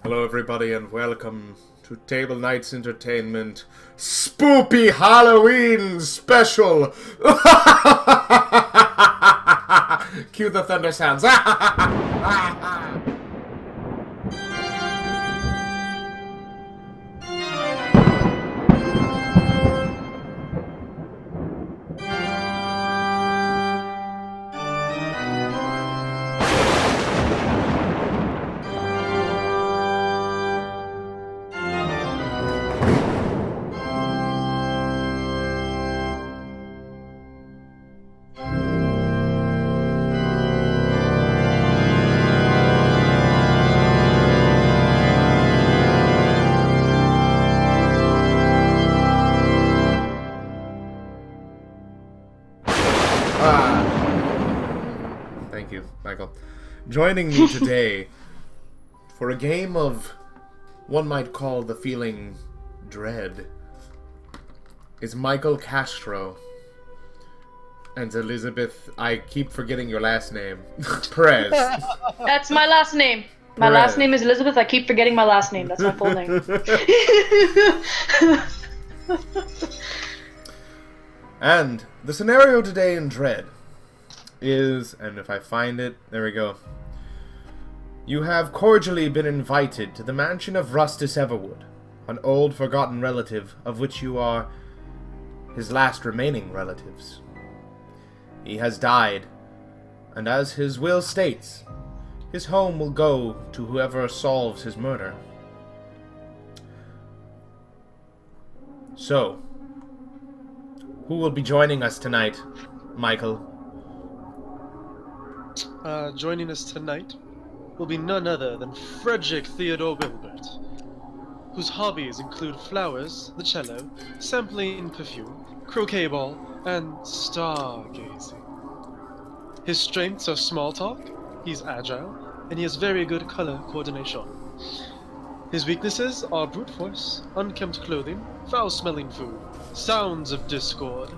Hello everybody and welcome to Table Knights Entertainment Spoopy Halloween Special! Cue the thunder sounds. Thank you, Michael. Joining me today for a game of one might call the feeling dread is Michael Castro and Elizabeth. I keep forgetting your last name. Perez. That's my last name. My last name is Elizabeth. I keep forgetting my last name. That's my full name. And the scenario today in Dread is, and if I find it, there we go. You have cordially been invited to the mansion of Rustus Everwood, an old forgotten relative of which you are his last remaining relatives. He has died, and as his will states, his home will go to whoever solves his murder. So, who will be joining us tonight, Michael? Joining us tonight will be none other than Frederick Theodore Wilbert, whose hobbies include flowers, the cello, sampling perfume, croquet ball, and stargazing. His strengths are small talk, he's agile, and he has very good color coordination. His weaknesses are brute force, unkempt clothing, foul-smelling food, sounds of discord,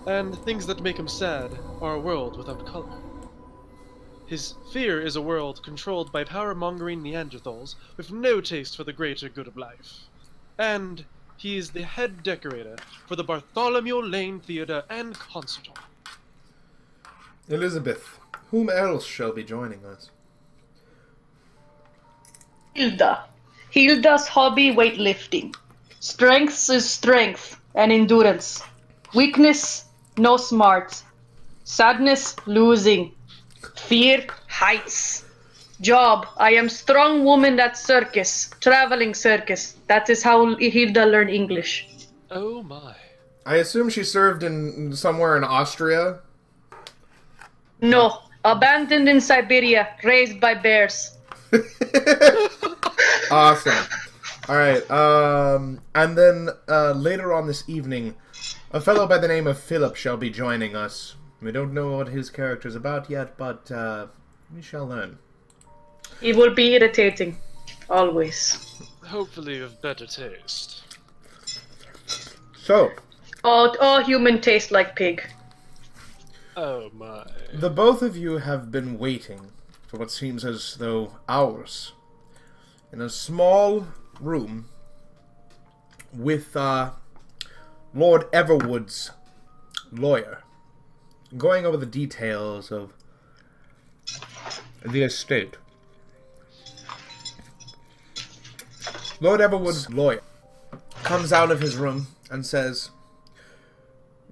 and things that make him sad are a world without color. His fear is a world controlled by power-mongering Neanderthals with no taste for the greater good of life. And he is the head decorator for the Bartholomew Lane Theater and Concert Hall. Elizabeth, whom else shall be joining us? Hilda. Hilda's hobby, weightlifting. Strength is strength and endurance. Weakness, no smart. Sadness, losing. Fear, heights. Job, I am strong woman at circus. Traveling circus. That is how Hilda learned English. Oh my. I assume she served in somewhere in Austria. No, abandoned in Siberia, raised by bears. Awesome. Alright, and then later on this evening, a fellow by the name of Philip shall be joining us. We don't know what his character's about yet, but we shall learn. He will be irritating. Always. Hopefully of better taste. So, All human taste like pig. Oh my. the both of you have been waiting for what seems as though hours in a small room with Lord Everwood's lawyer, going over the details of the estate. Lord Everwood's lawyer comes out of his room and says,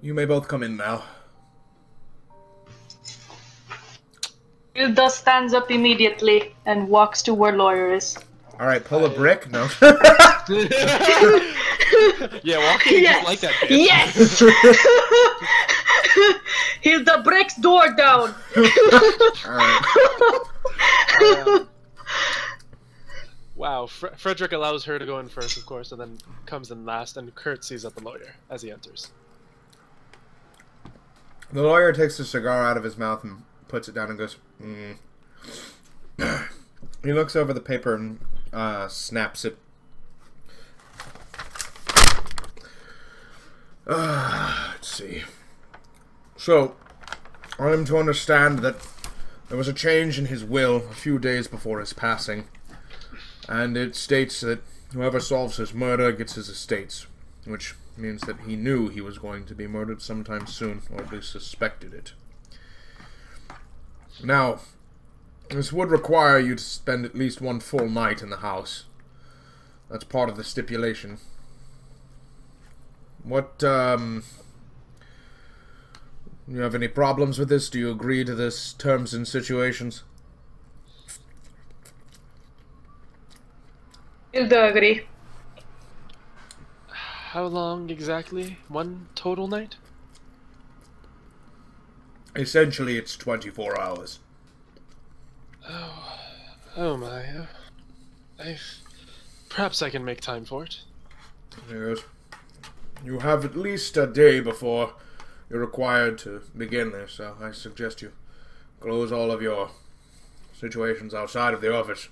"You may both come in now." Hilda stands up immediately and walks to where lawyer is. Alright, pull a brick? No. Yeah, walking just like that. Bitch. Yes! Hilda breaks door down. Alright. Wow, Frederick allows her to go in first, of course, and then comes in last and curtsies at the lawyer as he enters. The lawyer takes a cigar out of his mouth and puts it down and goes, He looks over the paper and snaps it. Let's see. So, I am to understand that there was a change in his will a few days before his passing, And it states that whoever solves his murder gets his estates, which means that he knew he was going to be murdered sometime soon, or at least suspected it. Now, this would require you to spend at least one full night in the house. That's part of the stipulation. What, you have any problems with this? Do you agree to this terms and situations? Hilda agree. How long exactly? One total night? Essentially, it's 24 hours. Oh my. Perhaps I can make time for it. Yes. You have at least a day before you're required to begin this, so I suggest you close all of your situations outside of the office.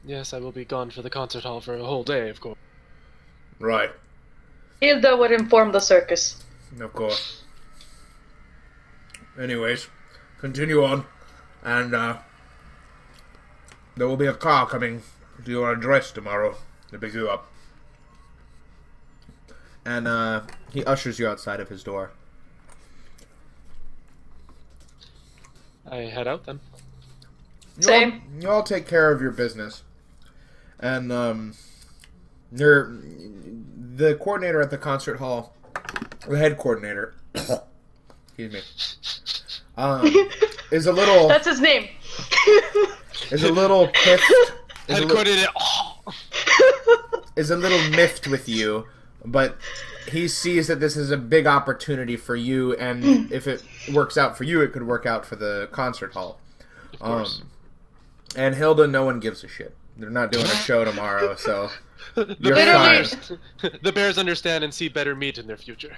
Yes, I will be gone for the concert hall for a whole day, of course. Right. Hilda would inform the circus. Of course. Anyways, continue on, and there will be a car coming to your address tomorrow to pick you up. And he ushers you outside of his door. I head out then. Same. You all take care of your business. And the coordinator at the concert hall, the head coordinator, excuse me, is a little... That's his name. is a little piffed. Head coordinator. Is a little miffed with you, but he sees that this is a big opportunity for you, and if it works out for you, it could work out for the concert hall. Of course. And Hilda, no one gives a shit. They're not doing a show tomorrow, so you're Literally. fine. The bears understand and see better meat in their future.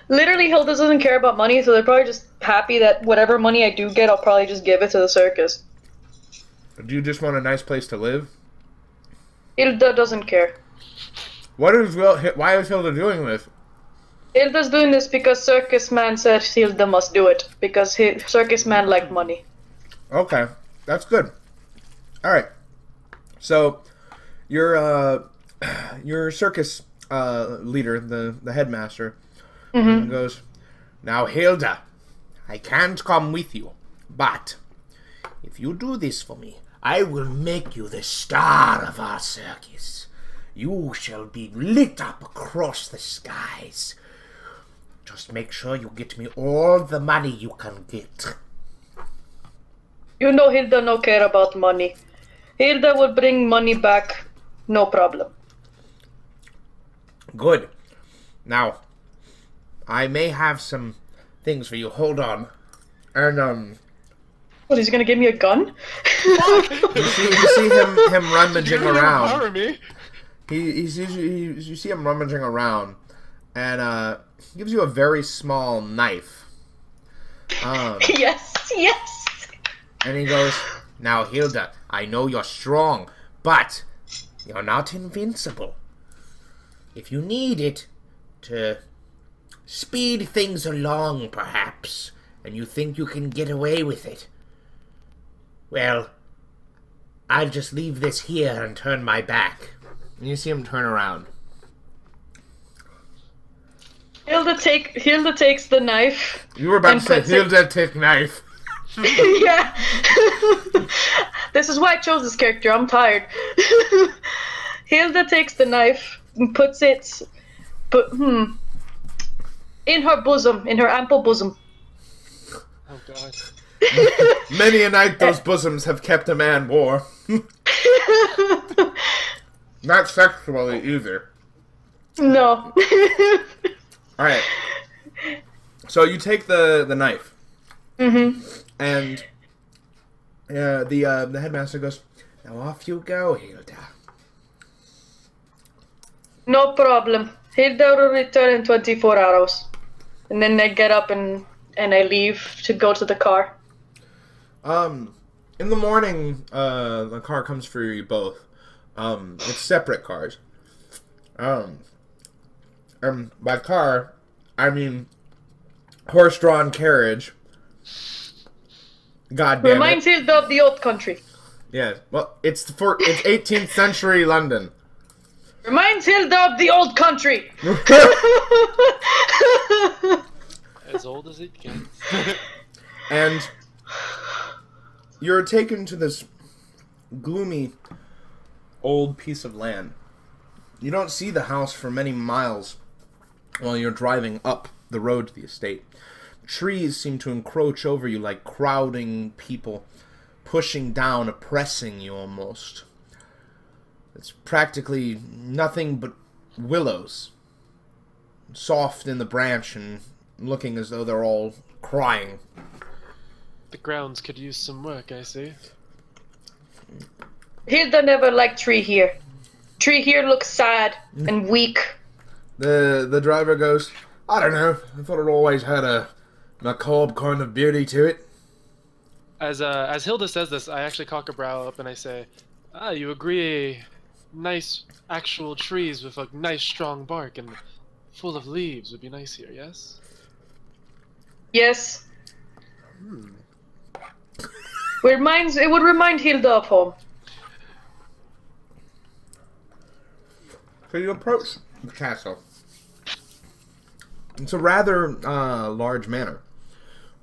Literally, Hilda doesn't care about money, so they're probably just happy that whatever money I do get, I'll probably just give it to the circus. Do you just want a nice place to live? Hilda doesn't care. Why is Hilda doing this? Hilda's doing this because Circus Man said Hilda must do it, because Circus Man like money. Okay, that's good. All right, so your circus leader, the headmaster, goes, "Now, Hilda, I can't come with you, but if you do this for me, I will make you the star of our circus. You shall be lit up across the skies. Just make sure you get me all the money you can get." You know Hilda no care about money. Hilda will bring money back, no problem. Good. Now, I may have some things for you. Hold on. And, What, he's gonna give me a gun? you see him rummaging around. Empower me. You see him rummaging around, and he gives you a very small knife. Yes, yes! And he goes, "Now, Hilda, I know you're strong, but you're not invincible. If you need it to speed things along, perhaps, and you think you can get away with it, well, I'll just leave this here and turn my back." And you see him turn around. Hilda takes the knife. You were about to And say, puts it- "Hilda, take knife." Yeah. This is why I chose this character. I'm tired. Hilda takes the knife and puts it, in her bosom, in her ample bosom. Oh god. Many a night those bosoms have kept a man warm. Not sexually either. No. Alright. So you take the knife. And the headmaster goes, "Now off you go, Hilda." No problem. Hilda will return in 24 hours. And then I get up and I leave to go to the car. In the morning, the car comes for you both. It's separate cars. By car, I mean horse-drawn carriage. God damn Reminds Hilda of the old country. Yes. Well, it's 18th century London. Reminds Hilda of the old country. As old as it gets. And you're taken to this gloomy old piece of land. You don't see the house for many miles while you're driving up the road to the estate. Trees seem to encroach over you like crowding people, pushing down, oppressing you almost. It's practically nothing but willows, soft in the branch and looking as though they're all crying. The grounds could use some work, I see. Hilda never liked tree here. Tree here looks sad and weak. The driver goes, I don't know, I thought it always had a macabre kind of beauty to it. As Hilda says this, I actually cock a brow up and I say, "Ah, you agree? Nice actual trees with a nice strong bark and full of leaves would be nice here, yes?" Yes. It would remind Hilda of home. So you approach the castle. It's a rather large manor.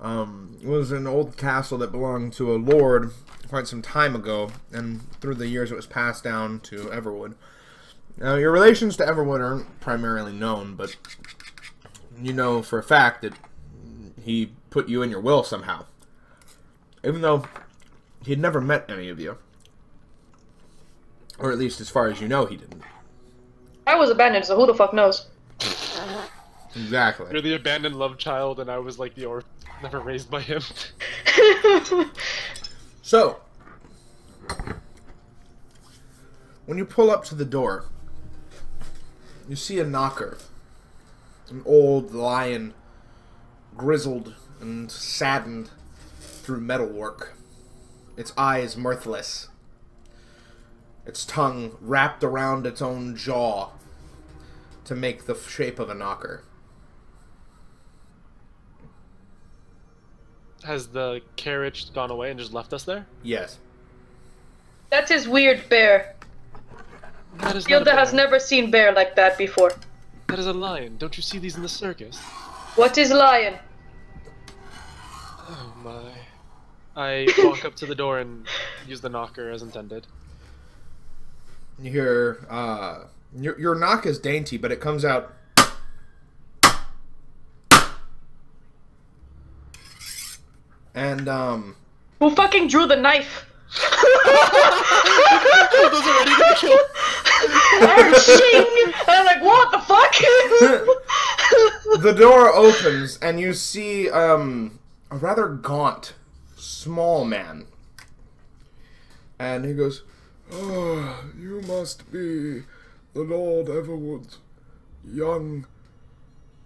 It was an old castle that belonged to a lord quite some time ago, and through the years it was passed down to Everwood. Now, your relations to Everwood aren't primarily known, but you know for a fact that he put you in your will somehow. Even though he'd never met any of you. Or at least as far as you know, he didn't. I was abandoned, so who the fuck knows? Exactly. You're the abandoned love child, and I was like the orphan, never raised by him. So, when you pull up to the door, you see a knocker. An old lion, grizzled and saddened through metalwork. Its eyes mirthless. Its tongue wrapped around its own jaw to make the shape of a knocker. Has the carriage gone away and just left us there? Yes. That's his weird bear. That is not a Hilda has bear. never seen bear like that before. That is a lion. Don't you see these in the circus? What is lion? Oh my. I walk up to the door and use the knocker as intended. You hear, your knock is dainty, but it comes out. And, Who fucking drew the knife? Those are ready to kill. And shing! And I'm like, what the fuck? the door opens, and you see, a rather gaunt, small man. And he goes, "Oh, you must be the Lord Everwood, young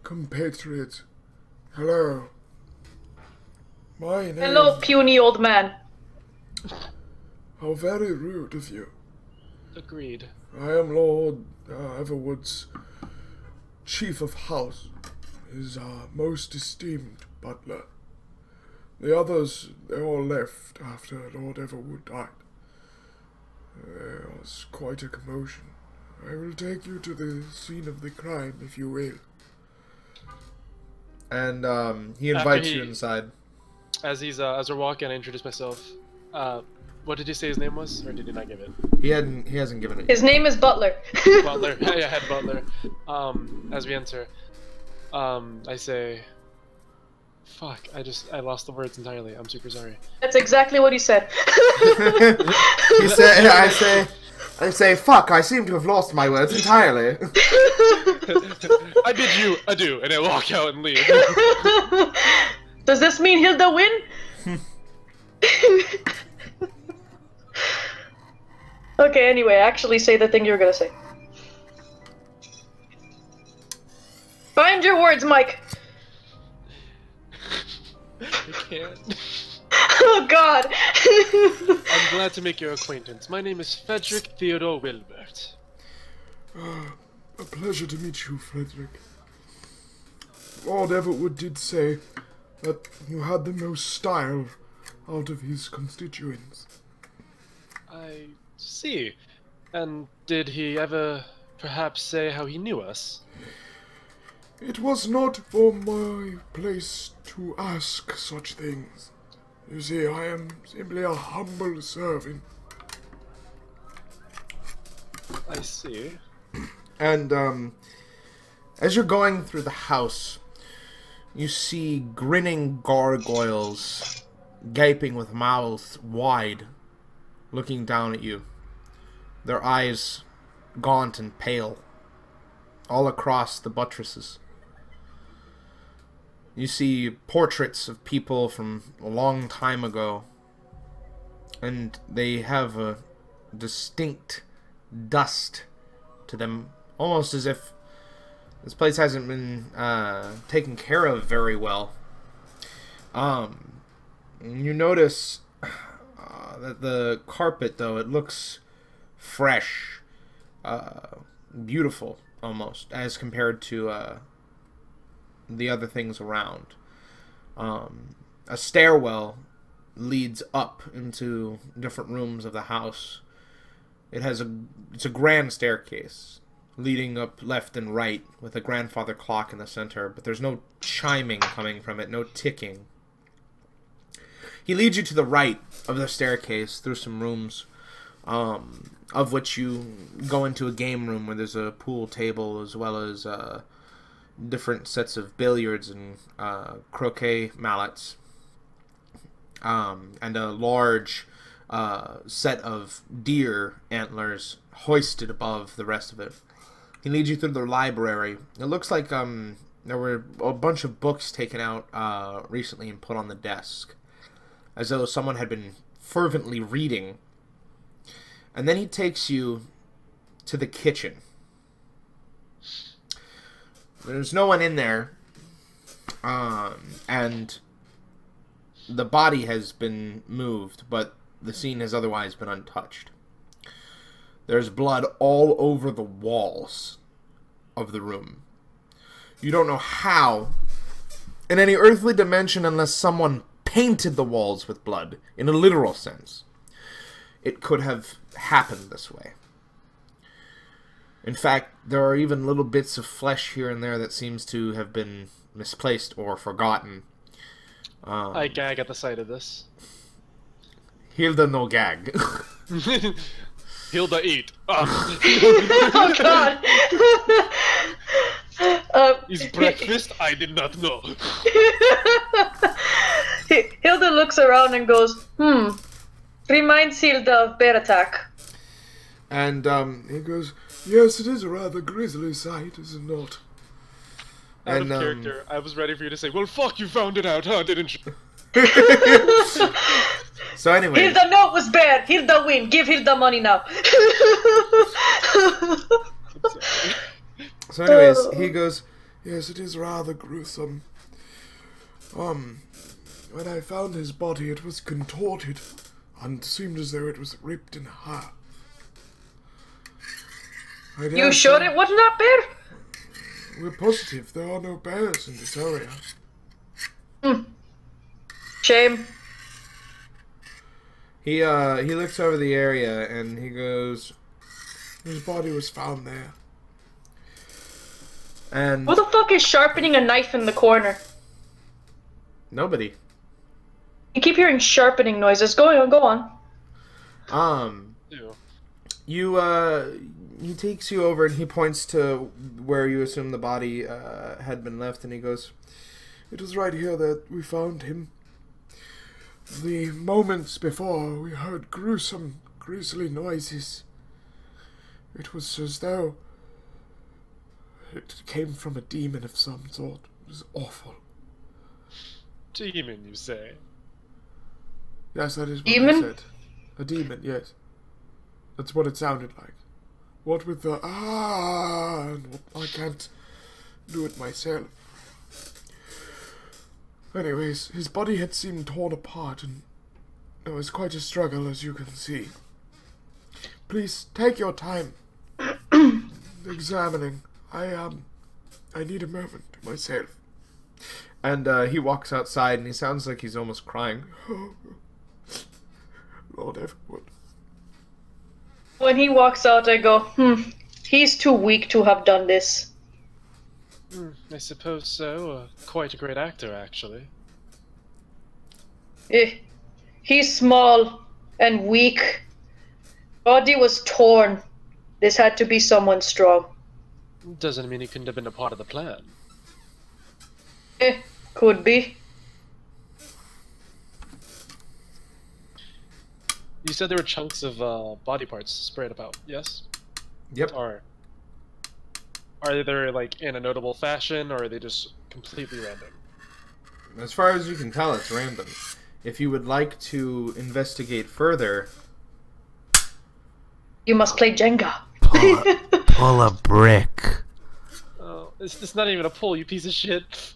compatriot. Hello. My name..." Hello, puny old man. "How very rude of you. Agreed. I am Lord Everwood's chief of house, his most esteemed butler. The others, they all left after Lord Everwood died. There was quite a commotion. I will take you to the scene of the crime, if you will." And he invites you inside. As we're walking, I introduce myself. What did you say his name was, or did he not give it? He hasn't given it. His name is Butler. Butler. Yeah, head butler. As we enter, I say, "Fuck! I lost the words entirely. I'm super sorry." That's exactly what he said. I say, "Fuck! I seem to have lost my words entirely." I bid you adieu, and I walk out and leave. Does this mean Hilda win? Okay, anyway, actually say the thing you were gonna say. Find your words, Mike. I can't. Oh God. I'm glad to make your acquaintance. My name is Frederick Theodore Wilbert. A pleasure to meet you, Frederick. Lord Everwood did say that you had the most style out of his constituents. I see. And did he ever perhaps say how he knew us? It was not for my place to ask such things. You see, I am simply a humble servant. I see. And, as you're going through the house, you see grinning gargoyles, gaping with mouths wide, looking down at you. Their eyes gaunt and pale, all across the buttresses. You see portraits of people from a long time ago, and they have a distinct dust to them, almost as if this place hasn't been taken care of very well. You notice that the carpet, though, it looks fresh, beautiful, almost, as compared to the other things around. A stairwell leads up into different rooms of the house. It's a grand staircase leading up left and right with a grandfather clock in the center, but there's no chiming coming from it, no ticking. He leads you to the right of the staircase through some rooms, of which you go into a game room where there's a pool table as well as different sets of billiards and croquet mallets, and a large set of deer antlers hoisted above the rest of it. He leads you through the library. It looks like there were a bunch of books taken out recently and put on the desk, as though someone had been fervently reading. And then he takes you to the kitchen. There's no one in there, and the body has been moved, but the scene has otherwise been untouched. There's blood all over the walls of the room. You don't know how, in any earthly dimension, unless someone painted the walls with blood, in a literal sense, it could have happened this way. In fact, there are even little bits of flesh here and there that seems to have been misplaced or forgotten. I gag at the sight of this. Hilda no gag. Hilda eat. Oh god! Is breakfast? I did not know. Hilda looks around and goes, reminds Hilda of Bear Attack. And He goes, yes, it is a rather grisly sight, is it not? Out of character, I was ready for you to say, well, fuck, you found it out, huh, didn't you? So anyway, Hilda, no, it was Bear. Hilda win. Give Hilda money now. so anyways, he goes, Yes, it is rather gruesome. When I found his body, it was contorted, and seemed as though it was ripped in half. You sure it wasn't that Bear? We're positive there are no bears in this area. Shame. he looks over the area and he goes, His body was found there. and Who the fuck is sharpening a knife in the corner? nobody. You keep hearing sharpening noises. Go on. Ew. He takes you over and he points to where you assume the body had been left, and he goes, It was right here that we found him. The moments before, we heard gruesome, grisly noises. It was as though it came from a demon of some sort. It was awful. Demon, you say? Yes, that is what Demon? I said. A demon, yes. That's what it sounded like. What with the and what, I can't do it myself. Anyways, his body had seemed torn apart, and it was quite a struggle, as you can see. Please, take your time examining. I need a moment to myself. and he walks outside and he sounds like he's almost crying. Lord Everwood. when he walks out, I go, he's too weak to have done this. I suppose so. Quite a great actor, actually. He's small and weak. Body was torn. This had to be someone strong. Doesn't mean he couldn't have been a part of the plan. Could be. You said there were chunks of body parts spread about, yes? Yep. Or are they like in a notable fashion, or are they just completely random? As far as you can tell, it's random. If you would like to investigate further... You must play Jenga. Pull a brick. Oh, it's not even a pull, you piece of shit.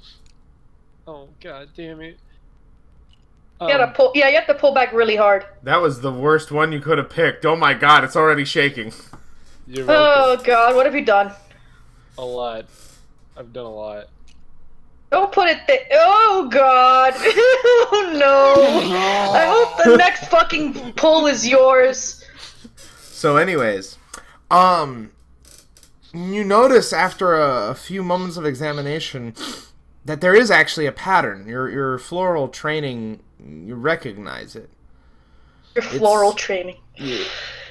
Oh, god damn it. You have to pull back really hard. That was the worst one you could have picked. Oh my god, it's already shaking. You're Oh welcome. god, what have you done? A lot. I've done a lot. Don't put it there. Oh god. Oh no. I hope the next fucking pull is yours. So anyways, you notice after a few moments of examination that there is actually a pattern. Your floral training, you recognize it. Your floral training.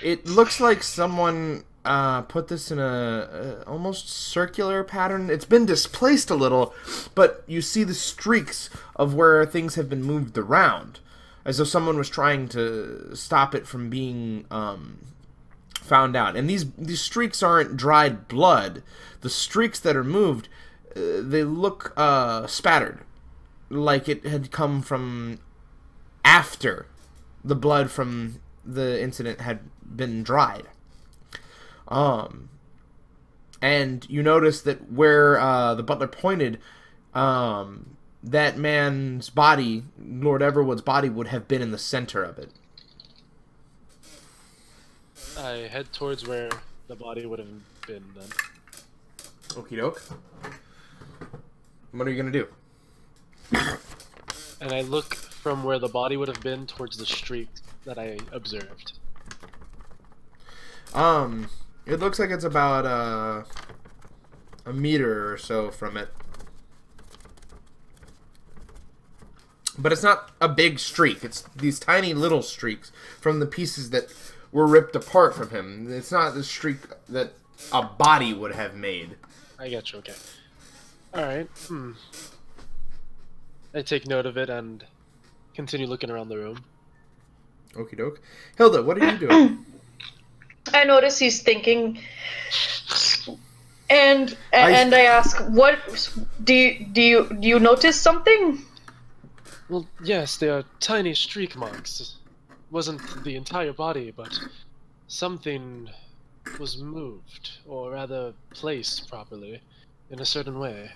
It looks like someone put this in a almost circular pattern. It's been displaced a little, but you see the streaks of where things have been moved around, as though someone was trying to stop it from being found out. And these streaks aren't dried blood. The streaks that are moved, they look spattered, like it had come from after the blood from the incident had been dried. And you notice that where the butler pointed, that man's body, Lord Everwood's body, would have been in the center of it. I head towards where the body would have been then. Okie doke. What are you gonna do? And I look from where the body would have been towards the streak that I observed. It looks like it's about a meter or so from it. But it's not a big streak. It's these tiny little streaks from the pieces that were ripped apart from him. It's not the streak that a body would have made. I get you, okay. Alright, I take note of it and continue looking around the room. Okie doke. Hilda, what are you doing? I notice he's thinking, and I ask, "What do you notice something?" Well, yes, they are tiny streak marks. Wasn't the entire body, but something was moved, or rather placed properly, in a certain way.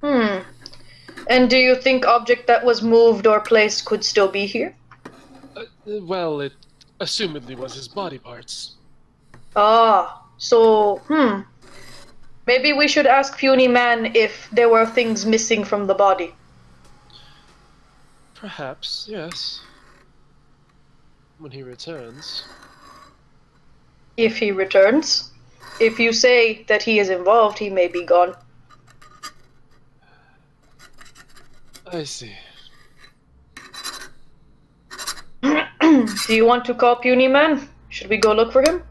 And do you think object that was moved or placed could still be here? Well, it assumedly was his body parts. Ah, so, maybe we should ask Puny Man if there were things missing from the body. Perhaps, yes. When he returns. If he returns. If you say that he is involved, he may be gone. I see. Do you want to call Puny Man? Should we go look for him?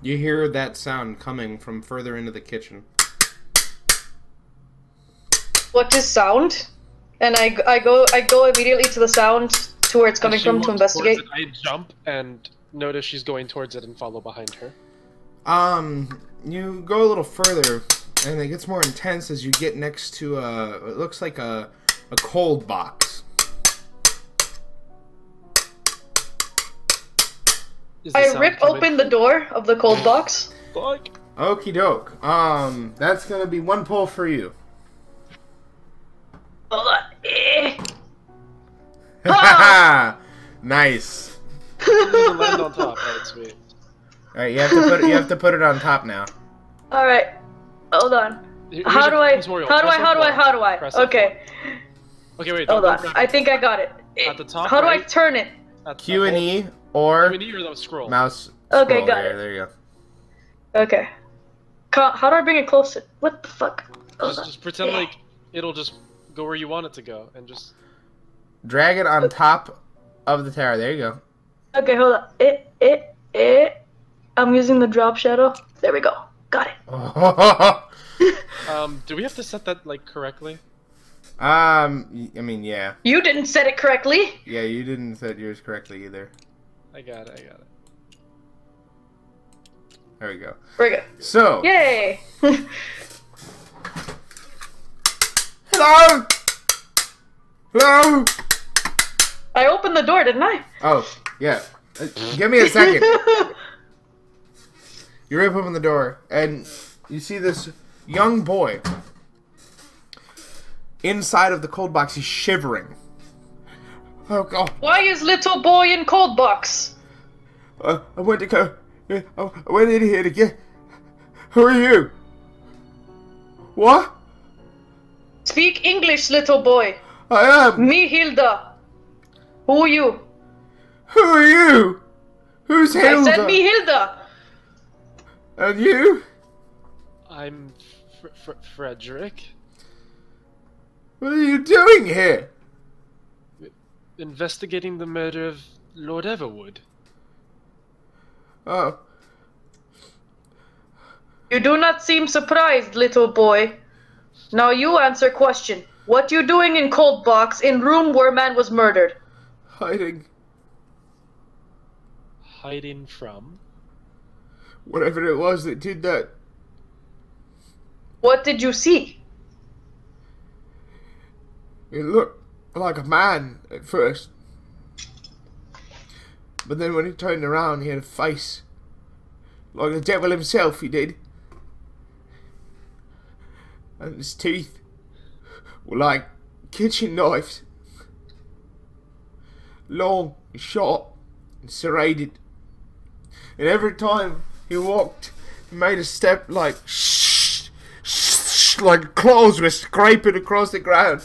You hear that sound coming from further into the kitchen. What is sound? And I go immediately to the sound to where it's coming from to investigate. I jump and notice she's going towards it and follow behind her. You go a little further, and it gets more intense as you get next to it looks like a cold box. I rip open the door of the cold box. Fuck. Okie doke. That's gonna be one pull for you. Hold on. Nice. Land on top. Alright, sweet. All right, you have to put it on top now. All right. Hold on. Here's How your do I? tutorial. How do Press I? F1. Press F1. Okay. Okay, wait. Hold don't on. grab I it. think I got it. At the top How do I right. turn it? Q and E or Q and E or the scroll? mouse. Okay, scroll. got there, it. There you Okay. How do I bring it closer? What the fuck? Just pretend like it'll just go where you want it to go, and just... go. Drag it on top of the tower. There you go. Okay, hold on. I'm using the drop shadow. There we go. Got it. Do we have to set that, like, correctly? I mean, yeah. You didn't set it correctly. Yeah, you didn't set yours correctly either. I got it. There we go. Very good. So. Yay! Hello! Hello! I opened the door, didn't I? Oh, yeah. Give me a second. You rip open the door, and you see this young boy inside of the cold box. He's shivering. Oh, God. Why is little boy in cold box? I went to go. I went in here to get. Who are you? What? Speak English, little boy. I am. Me, Hilda. Who are you? Who are you? Who's Hilda? I said me, Hilda. And you? I'm Frederick. What are you doing here? Investigating the murder of Lord Everwood. Oh. You do not seem surprised, little boy. Now you answer question. What you doing in cold box in room where man was murdered? Hiding. Hiding from? Whatever it was that did that. What did you see? It looked like a man at first. But then when he turned around, he had a face. Like the devil himself, he did. And his teeth were like kitchen knives. Long, sharp, and serrated. And every time he walked, he made a step like shh, shh, like claws were scraping across the ground.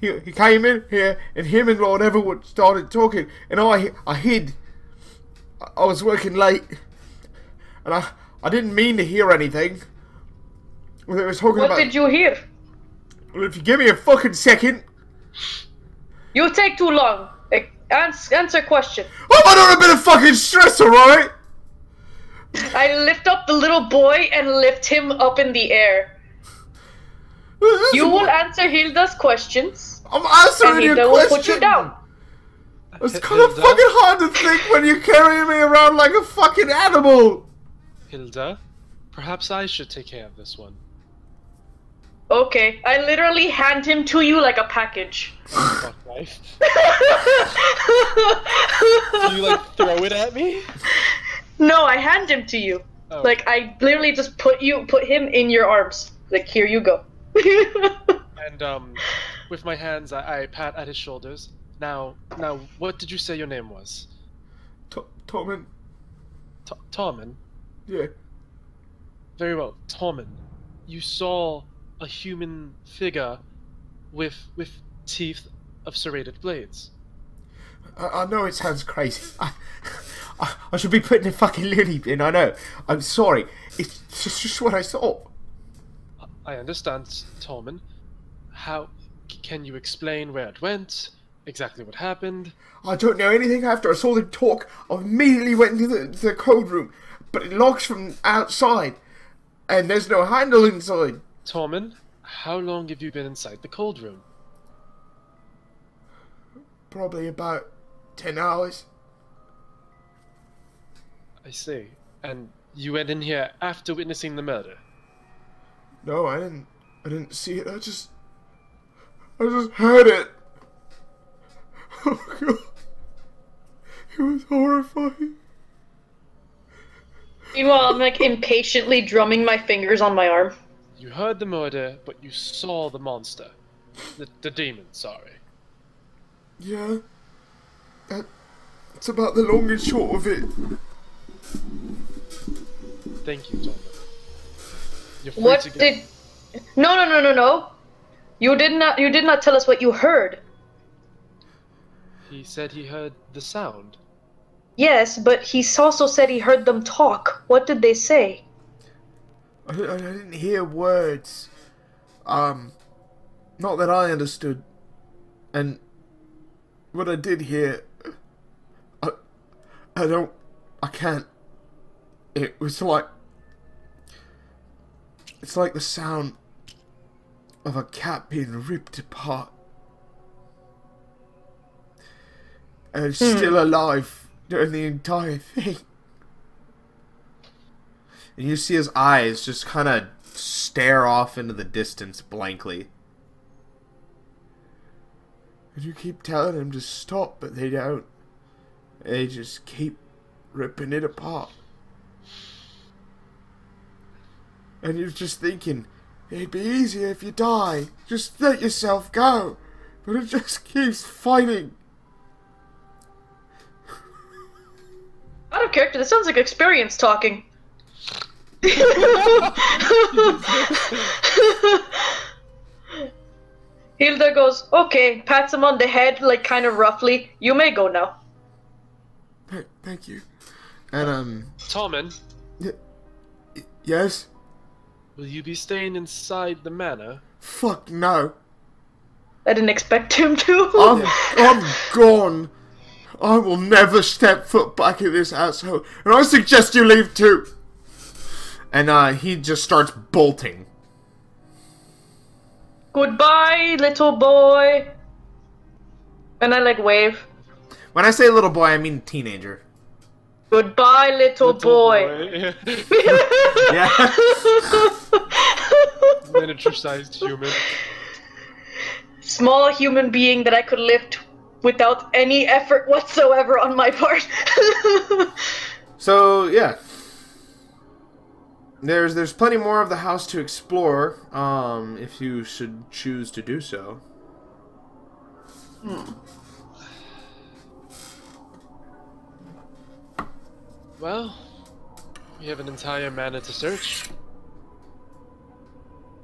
He came in here, and him and Lord Everwood started talking, and I hid. I was working late, and I didn't mean to hear anything. Well, they was talking What about. did you hear? Well, if you give me a fucking second. You take too long. Answer question. I'm under a bit of fucking stress, alright? I lift up the little boy and lift him up in the air. You will answer Hilda's questions. I'm answering and your Hilda question. will put you down. It's kind of fucking hard to think when you're carrying me around like a fucking animal. Hilda, perhaps I should take care of this one. Okay, I literally hand him to you like a package. Fuck life. Do you like throw it at me? No, I hand him to you. Oh. Like I literally just put him in your arms. Like here you go. And with my hands, I pat at his shoulders. Now, what did you say your name was? Torment. Tormin? Yeah. Very well, Tormin. You saw a human figure with teeth of serrated blades. I know it sounds crazy. I should be putting a fucking loony bin, I know. I'm sorry. It's just what I saw. I understand, Tormin. How can you explain where it went? Exactly what happened? I don't know anything after I saw them talk. I immediately went into the code room, but it locks from outside, and there's no handle inside. Tormin, how long have you been inside the cold room? Probably about 10 hours. I see. And you went in here after witnessing the murder? No, I didn't see it. I just heard it. Oh god. It was horrifying. Meanwhile, I'm like impatiently drumming my fingers on my arm. You heard the murder, but you saw the monster. The demon, sorry. Yeah. That's about the long and short of it. Thank you, Tormin. You're free What to go. did? No. You did not tell us what you heard. He said he heard the sound. Yes, but he also said he heard them talk. What did they say? I didn't hear words. Not that I understood. And what I did hear, I can't. It was like, it's like the sound of a cat being ripped apart. And it's still alive during the entire thing. And you see his eyes just kind of stare off into the distance blankly. And you keep telling them to stop, but they don't. They just keep ripping it apart. And you're just thinking, it'd be easier if you die. Just let yourself go. But it just keeps fighting. Out of character, this sounds like experience talking. Hilda goes, okay, pats him on the head, like kind of roughly. You may go now. Thank you. And, Tommen, yes? will you be staying inside the manor? Fuck no. I didn't expect him to. I'm gone. I will never step foot back in this household. And I suggest you leave too. And he just starts bolting. Goodbye, little boy. And I like wave. When I say little boy, I mean teenager. Goodbye, little boy. Yeah. Miniature-sized human. Small human being that I could lift without any effort whatsoever on my part. So, yeah. There's plenty more of the house to explore, if you should choose to do so. Well, we have an entire manor to search.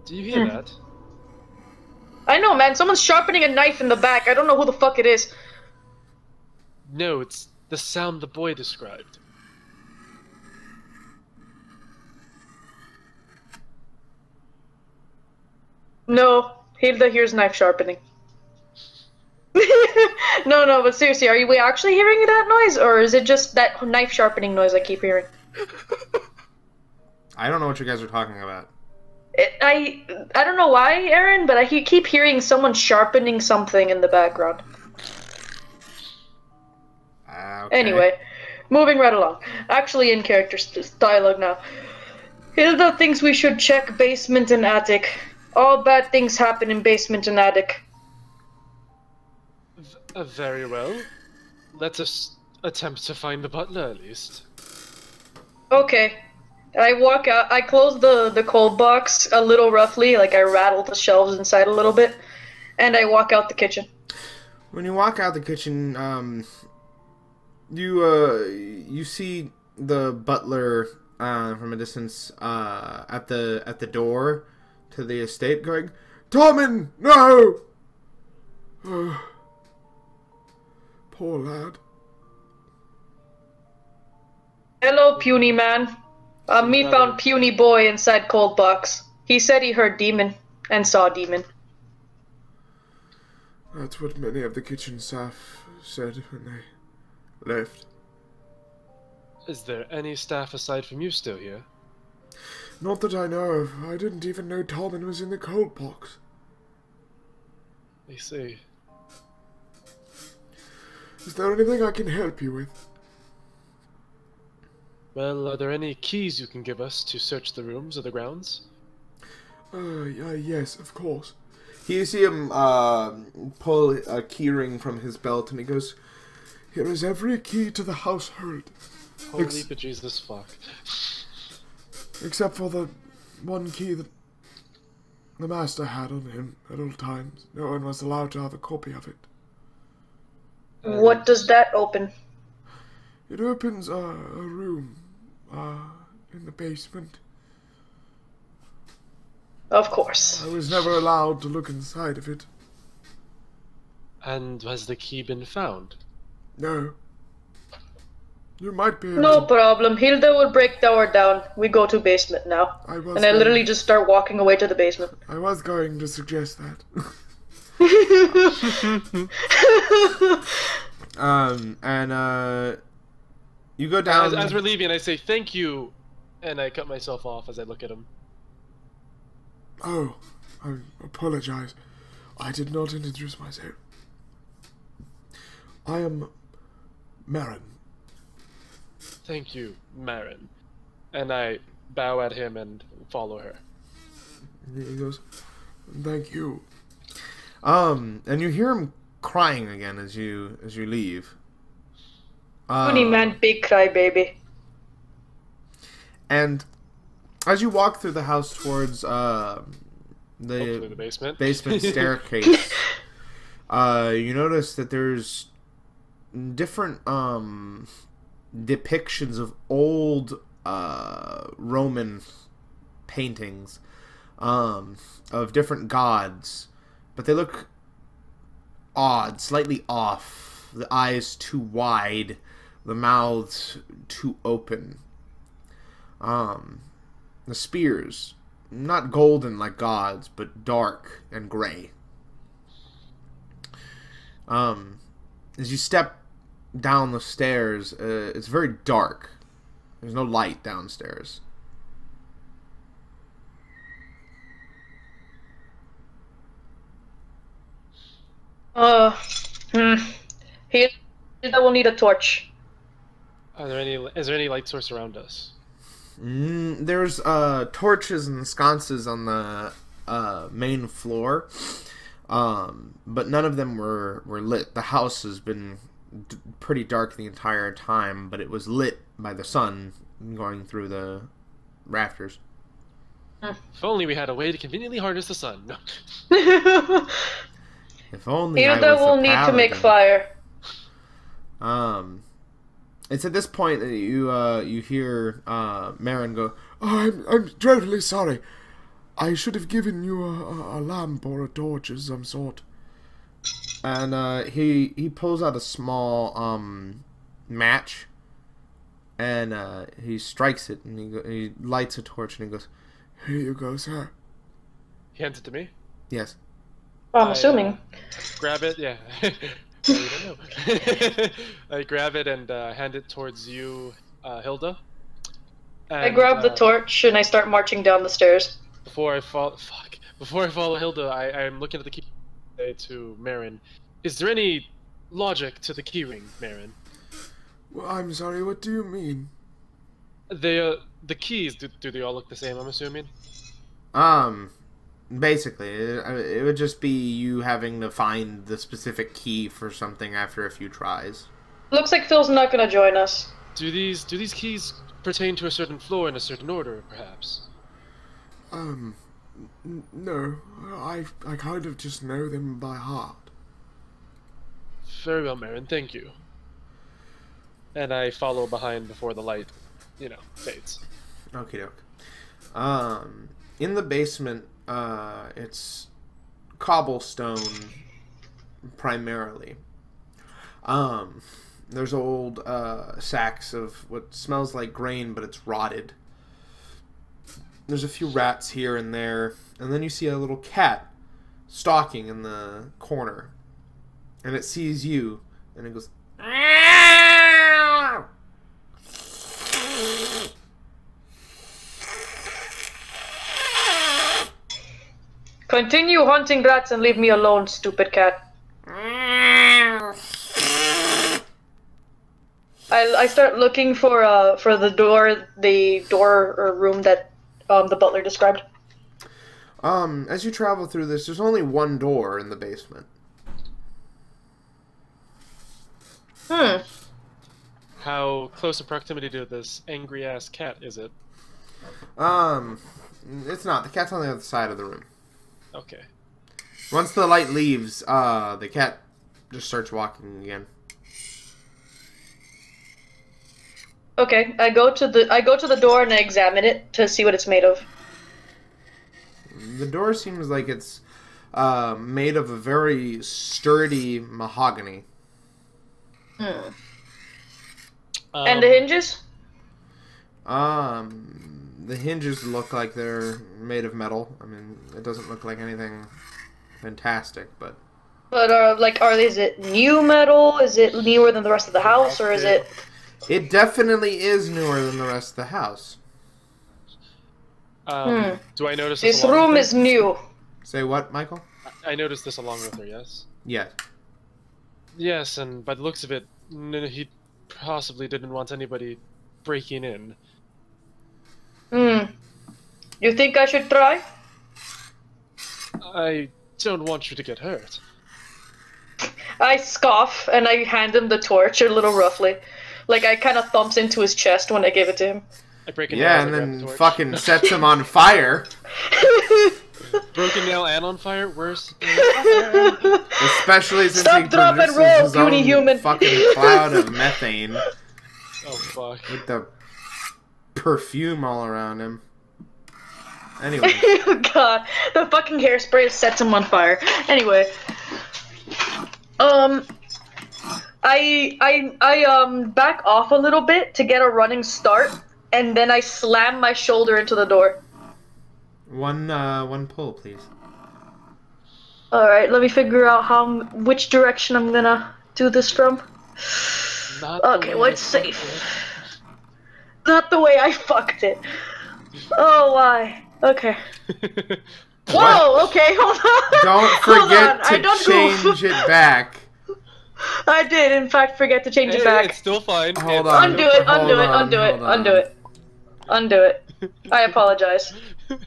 Do you hear that? I know, man. Someone's sharpening a knife in the back. I don't know who the fuck it is. No, it's the sound the boy described. No, Hilda hears knife sharpening. No, but seriously, are we actually hearing that noise? Or is it just that knife sharpening noise I keep hearing? I don't know what you guys are talking about. I don't know why, Aaron, but I keep hearing someone sharpening something in the background. Okay. Anyway, moving right along. Actually, in character dialogue now. Hilda thinks we should check basement and attic. All bad things happen in basement and attic. Very well. Let us attempt to find the butler, at least. Okay. I walk out. I close the cold box a little roughly, like I rattle the shelves inside a little bit, and I walk out the kitchen. When you walk out the kitchen, you see the butler from a distance at the door to the estate going, Tommen, no! Poor lad. Hello, puny man. Me found puny boy inside cold box. He said he heard demon and saw demon. That's what many of the kitchen staff said when they left. Is there any staff aside from you still here? Not that I know of. I didn't even know Tommen was in the cold box. I see. Is there anything I can help you with? Well, are there any keys you can give us to search the rooms or the grounds? Yes, of course. You see him pull a keyring from his belt, and he goes, Here is every key to the household. Holy bejesus fuck. Except for the one key that the master had on him at all times. No one was allowed to have a copy of it. What does that open? It opens a room in the basement. Of course. I was never allowed to look inside of it. And has the key been found? No. You might be able No to... problem. Hilda will break the door down. We go to basement now. I And I literally just start walking away to the basement. I was going to suggest that. You go down... As we're leaving, I say thank you, and I cut myself off as I look at him. Oh, I apologize. I did not introduce myself. I am Marin. Thank you, Marin. And I bow at him and follow her. He goes, thank you. And you hear him crying again as you leave. Funny man, big crybaby. And as you walk through the house towards Hopefully the basement. basement staircase, you notice that there's different depictions of old Roman paintings of different gods, but they look odd, slightly off. The eyes too wide, the mouths too open. The spears, not golden like gods, but dark and gray. As you step down the stairs, it's very dark. There's no light downstairs. Hilda will need a torch. Is there any light source around us? There's torches and sconces on the main floor, but none of them were lit. The house has been pretty dark the entire time, but it was lit by the sun going through the rafters. If only we had a way to conveniently harness the sun. No. If only I Hilda was will the need to make paladin. fire. It's at this point that you hear Marin go, Oh, I'm dreadfully sorry. I should have given you a lamp or a torch of some sort. and he pulls out a small match, and he strikes it, and he lights a torch, and he goes, Here you go, sir. He hands it to me. yes. I'm assuming. Grab it, yeah. No, you don't know. I grab it and hand it towards you, Hilda. And, I grab the torch and I start marching down the stairs. Before I follow Hilda, I'm looking at the key to Marin. Is there any logic to the keyring, Marin? Well, I'm sorry, what do you mean? The keys, do they all look the same, I'm assuming? Basically, it would just be you having to find the specific key for something after a few tries. Looks like Phil's not gonna join us. Do these keys pertain to a certain floor in a certain order, perhaps? No. I kind of just know them by heart. Very well, Marin, thank you. And I follow behind before the light, fades. Okie doke. In the basement, it's cobblestone primarily. There's old sacks of what smells like grain, but it's rotted. There's a few rats here and there, and then you see a little cat stalking in the corner, and it sees you, and it goes, Continue hunting rats and leave me alone, stupid cat. I start looking for the door or room that the butler described. As you travel through this, there's only one door in the basement. How close a proximity to this angry-ass cat is it? It's not. The cat's on the other side of the room. Okay. Once the light leaves, the cat just starts walking again. Okay, I go to the door and I examine it to see what it's made of. The door seems like it's made of a very sturdy mahogany. And the hinges? The hinges look like they're made of metal. I mean, it doesn't look like anything fantastic, but... But, is it new metal? Is it newer than the rest of the house, or is it... It definitely is newer than the rest of the house. Do I notice this room is new? Say what, Michael? I noticed this along with her, yes? Yes. Yes, and by the looks of it, he possibly didn't want anybody breaking in. You think I should try? I don't want you to get hurt. I scoff, and I hand him the torch a little roughly. Like, I kind of thumps into his chest when I give it to him. I break a nail and then fucking sets him on fire. Broken nail and on fire? Worse. Especially since Stop, he drop, and produces roll, his own human. fucking cloud of methane. Oh, fuck. With the perfume all around him. Anyway. God, the fucking hairspray sets him on fire. Anyway. I back off a little bit to get a running start, and then I slam my shoulder into the door. One pull, please. Alright, let me figure out which direction I'm gonna do this from. Okay, what's safe? Not the way I fucked it. Oh, why? Okay. Whoa, okay, hold on. Don't forget to change it back. I did, in fact, forget to change it back. It's still fine. Hold on. Undo it, undo it, undo it, undo it. Undo it. I apologize. Oh,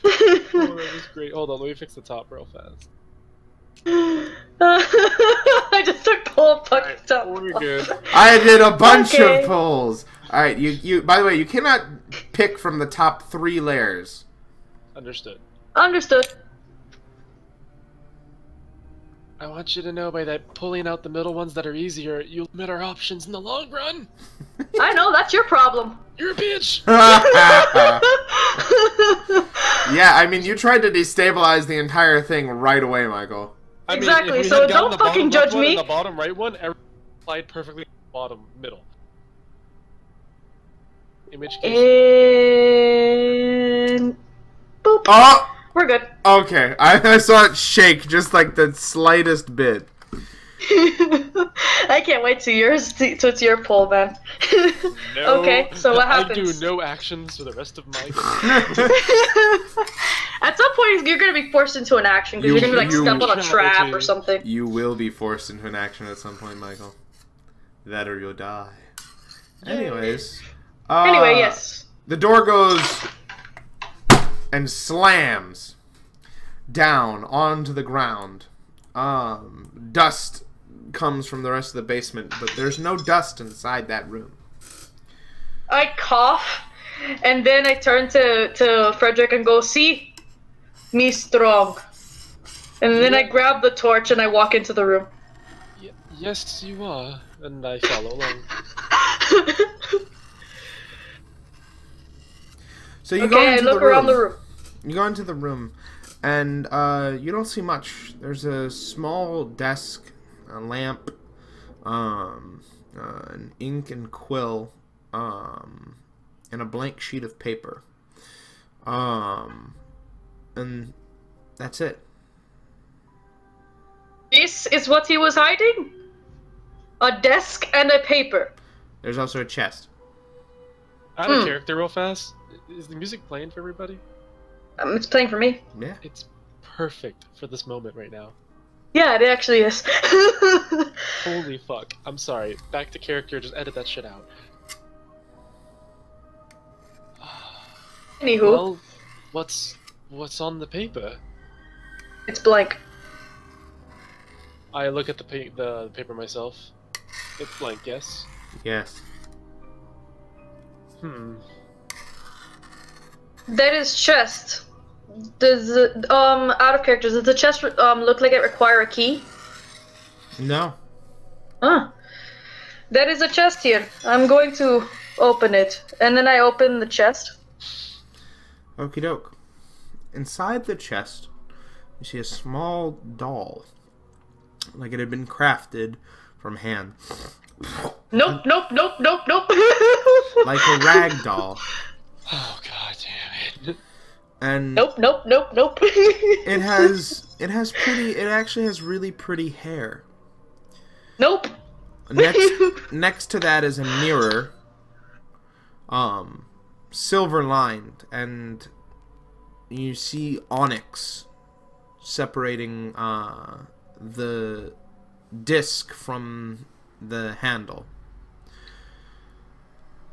that was great. Hold on, let me fix the top real fast. I just took the whole fucking top. We're good. I did a bunch of pulls. Alright, you by the way, you cannot pick from the top 3 layers. Understood. Understood. I want you to know by that pulling out the middle ones that are easier, you'll limit our options in the long run. I know, that's your problem. You're a bitch! Yeah, I mean, you tried to destabilize the entire thing right away, Michael. Exactly, I mean, so don't fucking judge me. The bottom right one, everything applied perfectly to the bottom middle. In which case... And... boop. Oh! We're good. Okay, I saw it shake just like the slightest bit. I can't wait to yours. So it's your pull, man. No, okay, so what happens? I do no actions for the rest of my At some point, you're gonna be forced into an action because you're gonna be like step on a trap or something. You will be forced into an action at some point, Michael. That or you'll die. Anyways. Anyway, yes. The door goes and slams down onto the ground. Dust comes from the rest of the basement, but there's no dust inside that room. I cough, and then I turn to Frederick and go, "See? Me strong." And then I grab the torch and I walk into the room. Yes, you are, and I follow along. So you go into I look around the room. You go into the room, and you don't see much. There's a small desk, a lamp, an ink and quill, and a blank sheet of paper. And that's it. This is what he was hiding? A desk and a paper. There's also a chest. Out of character real fast. Is the music playing for everybody? It's playing for me. Yeah. It's perfect for this moment right now. Yeah, it actually is. Holy fuck. I'm sorry. Back to character, just edit that shit out. Anywho. Well, what's on the paper? It's blank. I look at the paper myself. It's blank, yes? Yes. That is chest. Does it, out of character, does the chest look like it require a key? No. Huh. That is a chest here. I'm going to open it. And then I open the chest. Okie doke. Inside the chest, you see a small doll, like it had been crafted from hand. Nope, nope, nope, nope, nope. Like a rag doll. Oh god damn it. And Nope, nope, nope, nope. it actually has really pretty hair. Nope. Next to that is a mirror, silver lined, and you see onyx separating the disc from the handle.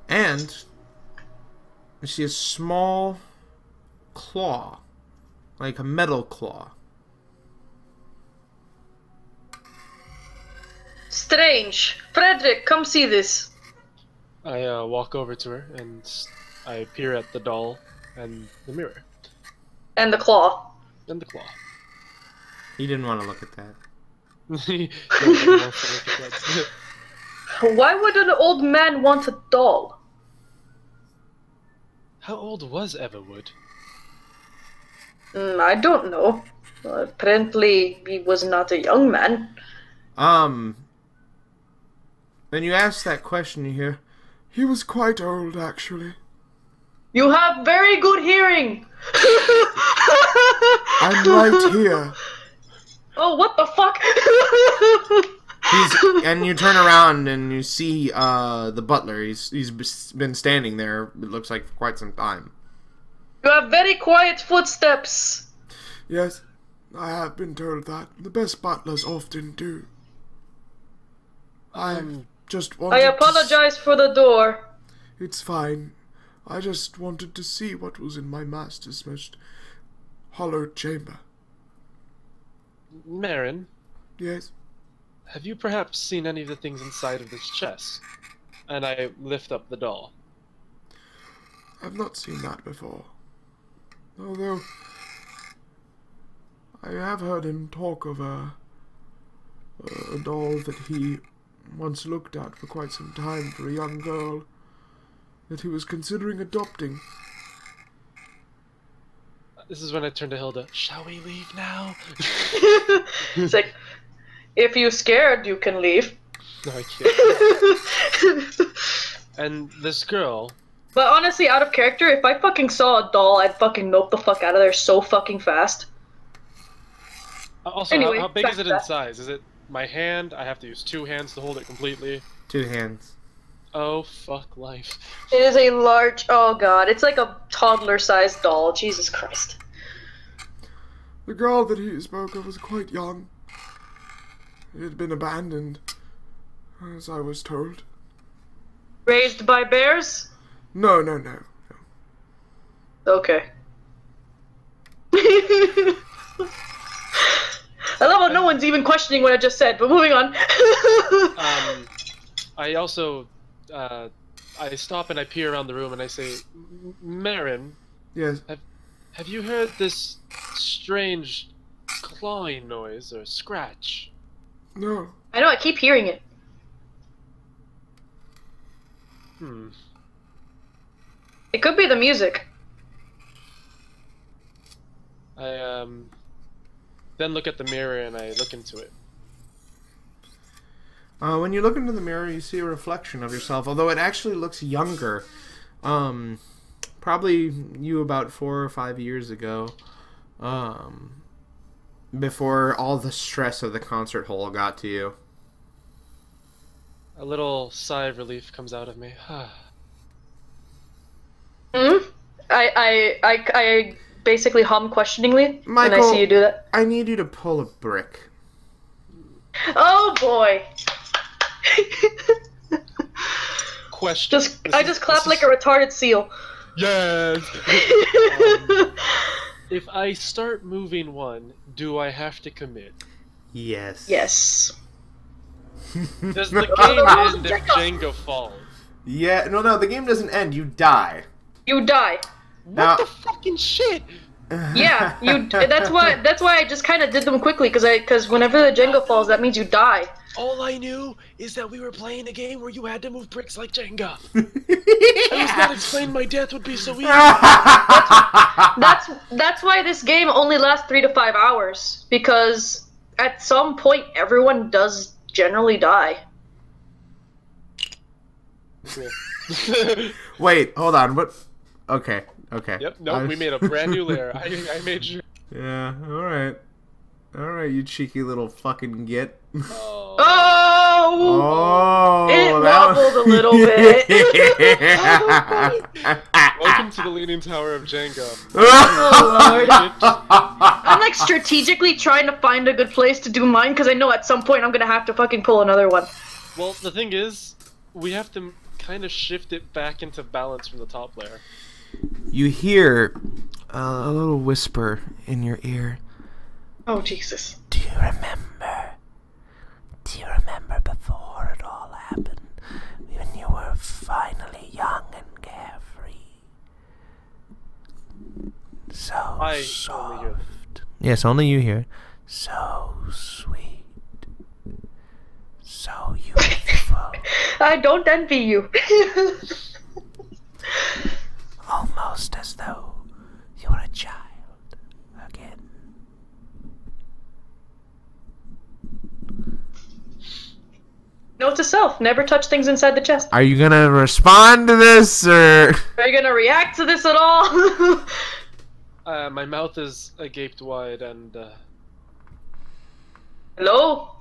And you see a small claw, like a metal claw. Strange. Frederick, come see this. I walk over to her and I peer at the doll and the mirror. And the claw. And the claw. He didn't want to look at that. Nobody wants to look at that. Why would an old man want a doll? How old was Everwood? I don't know. Apparently, he was not a young man. When you ask that question, you hear, He was quite old, actually. You have very good hearing. I'm right here. Oh, what the fuck? and you turn around and you see the butler. He's been standing there, it looks like, for quite some time. You have very quiet footsteps. Yes, I have been told that. The best butlers often do. I just wanted I apologize for the door. It's fine. I just wanted to see what was in my master's most hollowed chamber. Marin, Yes? have you perhaps seen any of the things inside of this chest? And I lift up the doll. I've not seen that before. Although, I have heard him talk of a doll that he once looked at for quite some time for a young girl that he was considering adopting. This is when I turn to Hilda. Shall we leave now? It's like, if you're scared, you can leave. No, I can't. And this girl... But honestly, out of character, if I fucking saw a doll, I'd fucking nope the fuck out of there so fucking fast. Also, Anyway, how big back is it to in that. size? Is it my hand? I have to use 2 hands to hold it completely. 2 hands. Oh, fuck life. It is a large, oh god, it's like a toddler-sized doll, Jesus Christ. The girl that he spoke of was quite young. It had been abandoned, as I was told. Raised by bears? No. Okay. I love how no one's even questioning what I just said, but moving on. I also, I stop and I peer around the room and I say, Marin, Yes. have you heard this strange clawing noise or scratch? No. I know, I keep hearing it. It could be the music. I, then look at the mirror and I look into it. When you look into the mirror, you see a reflection of yourself, although it actually looks younger. Probably you about 4 or 5 years ago. Before all the stress of the concert hall got to you. A little sigh of relief comes out of me. I basically hum questioningly when I Michael, see you do that. I need you to pull a brick. Oh boy! Question. I just clap like a retarded seal. Yes! If I start moving one, do I have to commit? Yes. Yes. Does the game end if Jenga falls? Yeah, no, the game doesn't end, you die. You die. What the fucking shit? Yeah, you. That's why I just kind of did them quickly because whenever the Jenga falls, that means you die. All I knew is that we were playing a game where you had to move bricks like Jenga. I was not explaining my death would be so easy. That's why this game only lasts 3 to 5 hours, because at some point everyone does generally die. Cool. Wait, hold on. What? Okay. Okay. Yep. Nope. We made a brand new layer. I made sure. Yeah. All right. All right, you cheeky little fucking git. Oh. Oh! It that wobbled a little bit. Welcome to the Leaning Tower of Jenga. Oh, Lord. I'm like strategically trying to find a good place to do mine, because I know at some point I'm gonna have to fucking pull another one. Well, the thing is, we have to kind of shift it back into balance from the top layer. You hear a little whisper in your ear. Oh, Jesus. Do you remember? Do you remember before it all happened? When you were finally young and carefree? So I soft. only hear Yes, only you hear. So sweet. So youthful. I don't envy you. Almost as though you were a child again. Note to self, never touch things inside the chest. Are you gonna respond to this, or? Are you gonna react to this at all? My mouth is agaped wide and, Hello?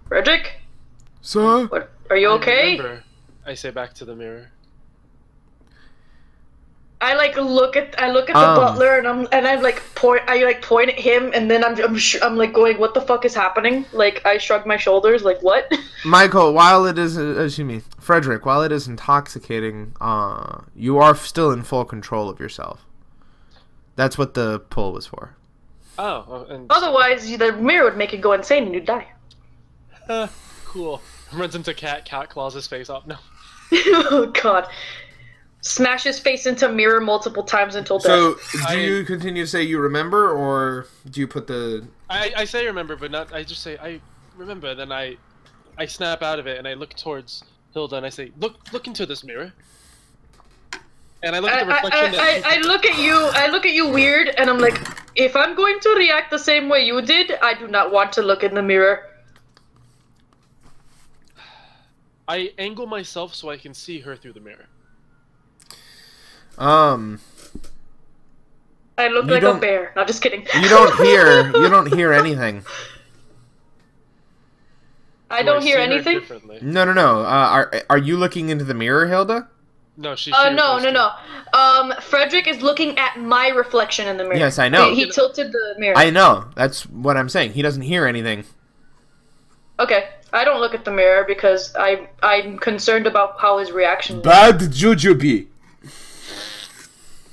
Frederick? Sir? What, are you okay? Remember, I say back to the mirror. I look at the butler and I point at him, and then I'm like going, what the fuck is happening? Like, I shrug my shoulders, like, what? Michael, while it is, Frederick, while it is intoxicating, you are still in full control of yourself. That's what the pull was for. Oh, and Otherwise, the mirror would make you go insane and you'd die. cool. Runs into cat claws his face off. No. Oh god. Smash his face into mirror multiple times until death. So, do you continue to say you remember, or do you put the... I say remember, but not. I just say I remember. Then I snap out of it and I look towards Hilda and I say, look into this mirror. And I look at the reflection. I look at you. I look at you weird, and I'm like, if I'm going to react the same way you did, I do not want to look in the mirror. I angle myself so I can see her through the mirror. I look like a bear. No, just kidding. You don't hear anything. I don't hear her anything. differently? No. Are you looking into the mirror, Hilda? No, she. No. Frederick is looking at my reflection in the mirror. Yes, I know. He tilted the mirror. I know. That's what I'm saying. He doesn't hear anything. Okay, I don't look at the mirror because I'm concerned about how his reaction. Bad jujube.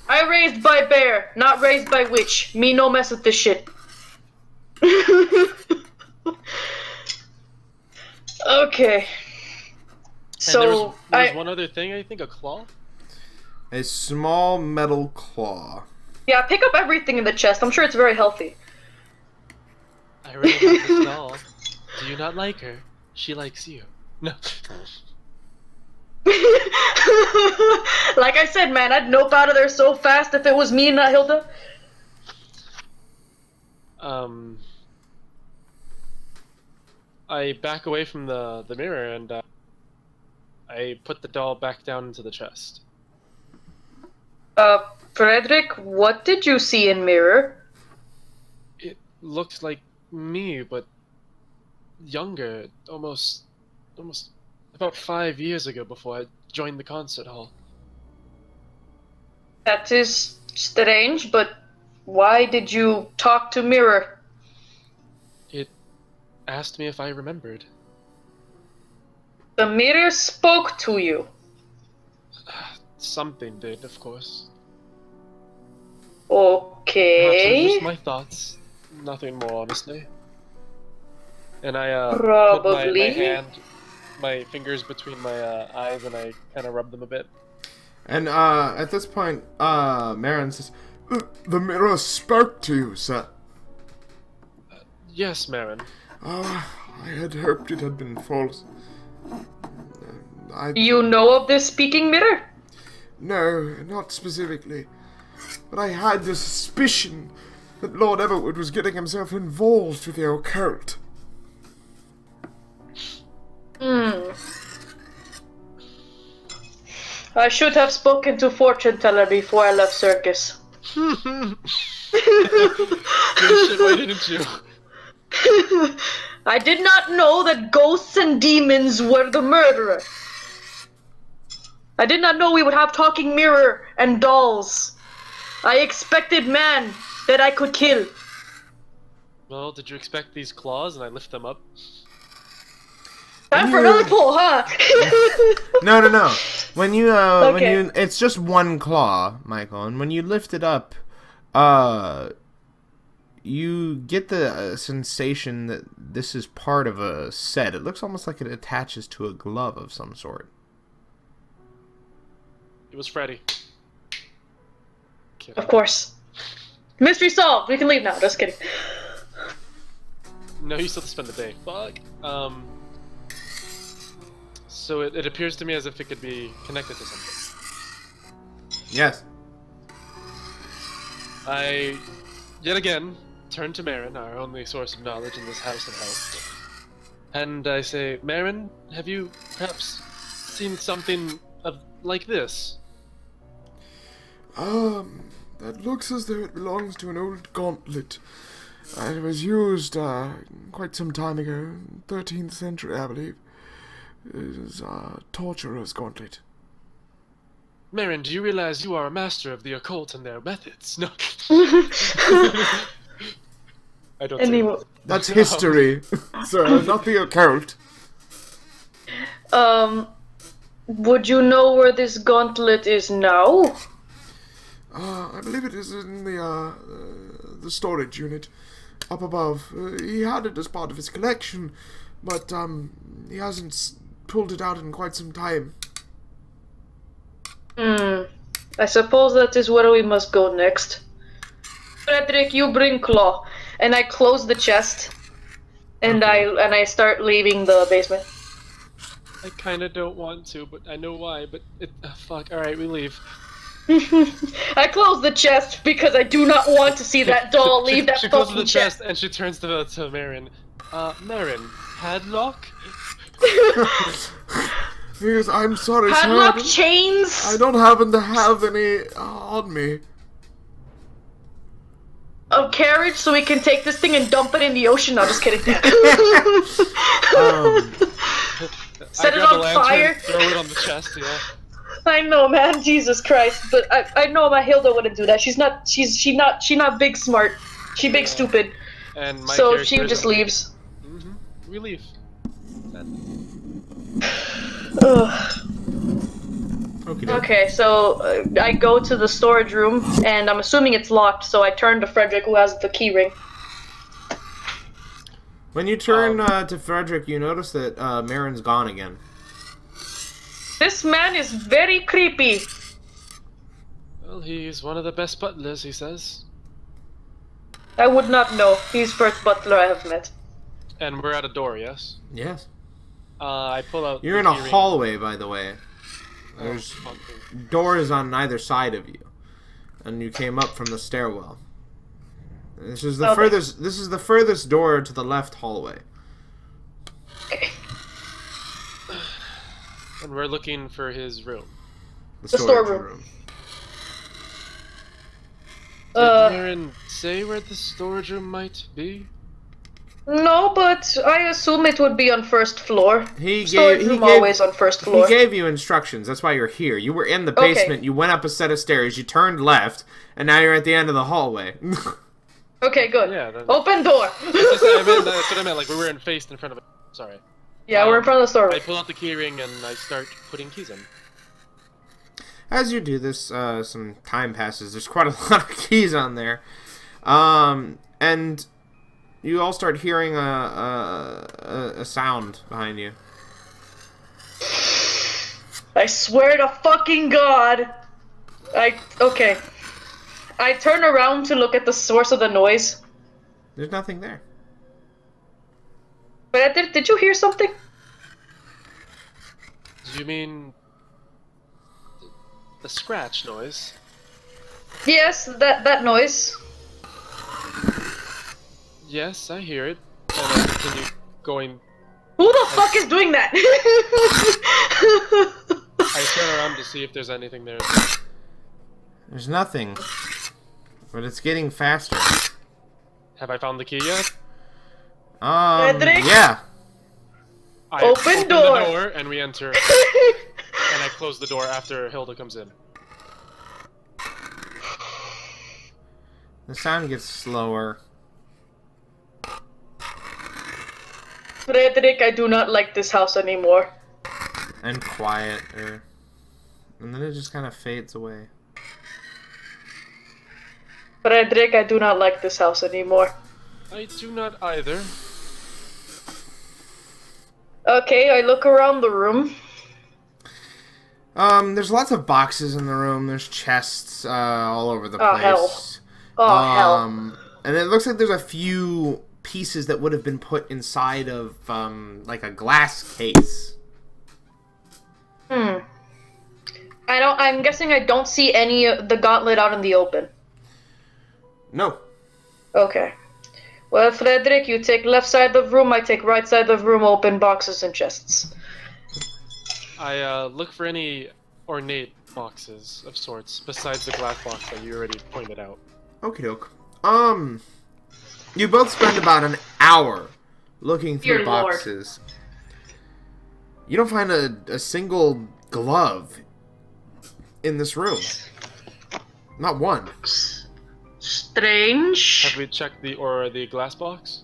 I raised by bear, not raised by witch. Me no mess with this shit. Okay. So there was one other thing. I think a claw. A small metal claw. Yeah, pick up everything in the chest. I'm sure it's very healthy. I really like this doll. Do you not like her? She likes you. No. Like I said, man, I'd nope out of there so fast if it was me and not Hilda. I back away from the mirror and I put the doll back down into the chest. Frederick, what did you see in mirror? It looked like me, but younger, almost about 5 years ago before I joined the concert hall. That is strange, but why did you talk to mirror? It asked me if I remembered. The mirror spoke to you. Something did, of course. Okay. Perhaps it was just my thoughts. Nothing more, honestly. And I Probably. put my fingers between my eyes, and I kind of rub them a bit. And at this point, Marin says, The mirror spoke to you, sir. Yes, Marin. I had hoped it had been false. You know of this speaking mirror? No, not specifically. But I had the suspicion that Lord Everwood was getting himself involved with the occult. I should have spoken to fortune teller before I left circus. Good shit, why didn't you? I did not know that ghosts and demons were the murderer. I did not know we would have talking mirror and dolls. I expected man that I could kill. Well, did you expect these claws and I lift them up? Time for another pull, huh? No. When you Okay. it's just one claw, Michael, and when you lift it up, you get the sensation that this is part of a set. It looks almost like it attaches to a glove of some sort. It was Freddy. Kidding. Of course. Mystery solved. We can leave now. Just kidding. No, you still have to spend the day. Fuck. So it appears to me as if it could be connected to something. Yes. I, yet again, turn to Marin, our only source of knowledge in this house of hell. And I say, Marin, have you perhaps seen something like this? That looks as though it belongs to an old gauntlet. It was used, quite some time ago, 13th century, I believe. It is a torturer's gauntlet. Marin, do you realize you are a master of the occult and their methods? No. I don't Anyway. say That's history, sir, not the occult. Would you know where this gauntlet is now? I believe it is in the storage unit up above. He had it as part of his collection, but he hasn't pulled it out in quite some time. I suppose that is where we must go next. Frederick, you bring claw, and I close the chest, and I start leaving the basement. I kinda don't want to, but I know why, but fuck, alright, we leave. I close the chest because I do not want to see that doll leave that she fucking closes the chest and she turns to Marin. Marin, padlock? Yes, I'm sorry, Padlock, sir. chains. I don't happen to have any on me. A carriage so we can take this thing and dump it in the ocean. No, just kidding. Set I it grab the on lantern, fire. throw it on the chest, yeah. I know, man. Jesus Christ. But I know my Hilda wouldn't do that. She's not big smart. She big stupid. And my So character she is just a- leaves. We leave. Ugh. Okay. Okay, so I go to the storage room, and I'm assuming it's locked, so I turn to Frederick, who has the key ring. When you turn to Frederick, you notice that Marin's gone again. This man is very creepy. Well, he's one of the best butlers, he says. I would not know. He's first butler I have met. And we're at a door, yes? Yes. I pull out. You're in the a key ring. hallway, by the way. Oh, There's fuck. doors on either side of you, and you came up from the stairwell. This is the Okay. furthest. This is the furthest door to the left hallway. Okay. And we're looking for his room. The The storage storeroom. Did Marin say where the storage room might be? No, but I assume it would be on first floor. He Storage gave. He room gave. always on first floor. He gave you instructions. That's why you're here. You were in the Okay. basement. You went up a set of stairs. You turned left, and now you're at the end of the hallway. Okay, good. Yeah, then- Open door. That's what I meant, like we were faced in front of it. Sorry. Yeah, we're in front of the storeroom. I pull out the key ring and I start putting keys in. As you do this, some time passes. There's quite a lot of keys on there, and you all start hearing a sound behind you. I swear to fucking God. Okay. I turn around to look at the source of the noise. There's nothing there. But did you hear something? Do you mean the scratch noise? Yes, that noise. Yes, I hear it. And I continue going. Who the fuck is doing that? I turn around to see if there's anything there. There's nothing. But it's getting faster. Have I found the key yet? Frederick? Yeah. I Open the door. door and we enter. And I close the door after Hilda comes in. The sound gets slower. Frederick, I do not like this house anymore. And quieter. And then it just kind of fades away. Frederick, I do not like this house anymore. I do not either. Okay, I look around the room. There's lots of boxes in the room. There's chests all over the Oh, place. hell. Oh, hell. And it looks like there's a few pieces that would have been put inside of, like a glass case. I'm guessing I don't see any of the gauntlet out in the open. No. Okay. Well, Frederick, you take left side of the room, I take right side of the room, open boxes and chests. I look for any ornate boxes of sorts besides the glass box that you already pointed out. Okie doke. You both spend about an hour looking through Dear Lord. boxes. You don't find a single glove in this room. Not one. Strange. Have we checked the glass box?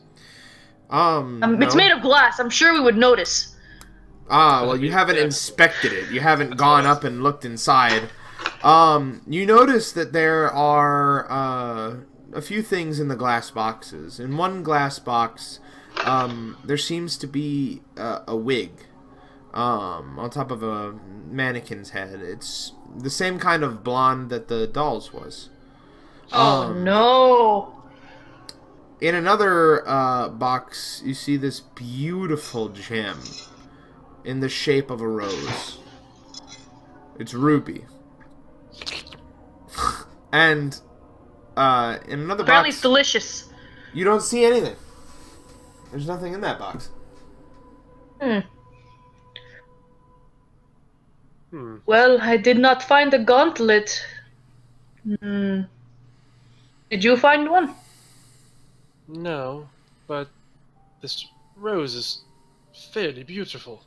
It's no. made of glass. I'm sure we would notice. Ah, well, you haven't inspected it. You haven't gone up and looked inside. You notice that there are a few things in the glass boxes. In one glass box, there seems to be a wig on top of a mannequin's head. It's the same kind of blonde that the doll's was. Oh no. In another box, you see this beautiful gem in the shape of a rose. It's ruby. And in another Apparently box, it's delicious. you don't see anything. There's nothing in that box. Well, I did not find a gauntlet. Did you find one? No, but this rose is fairly beautiful.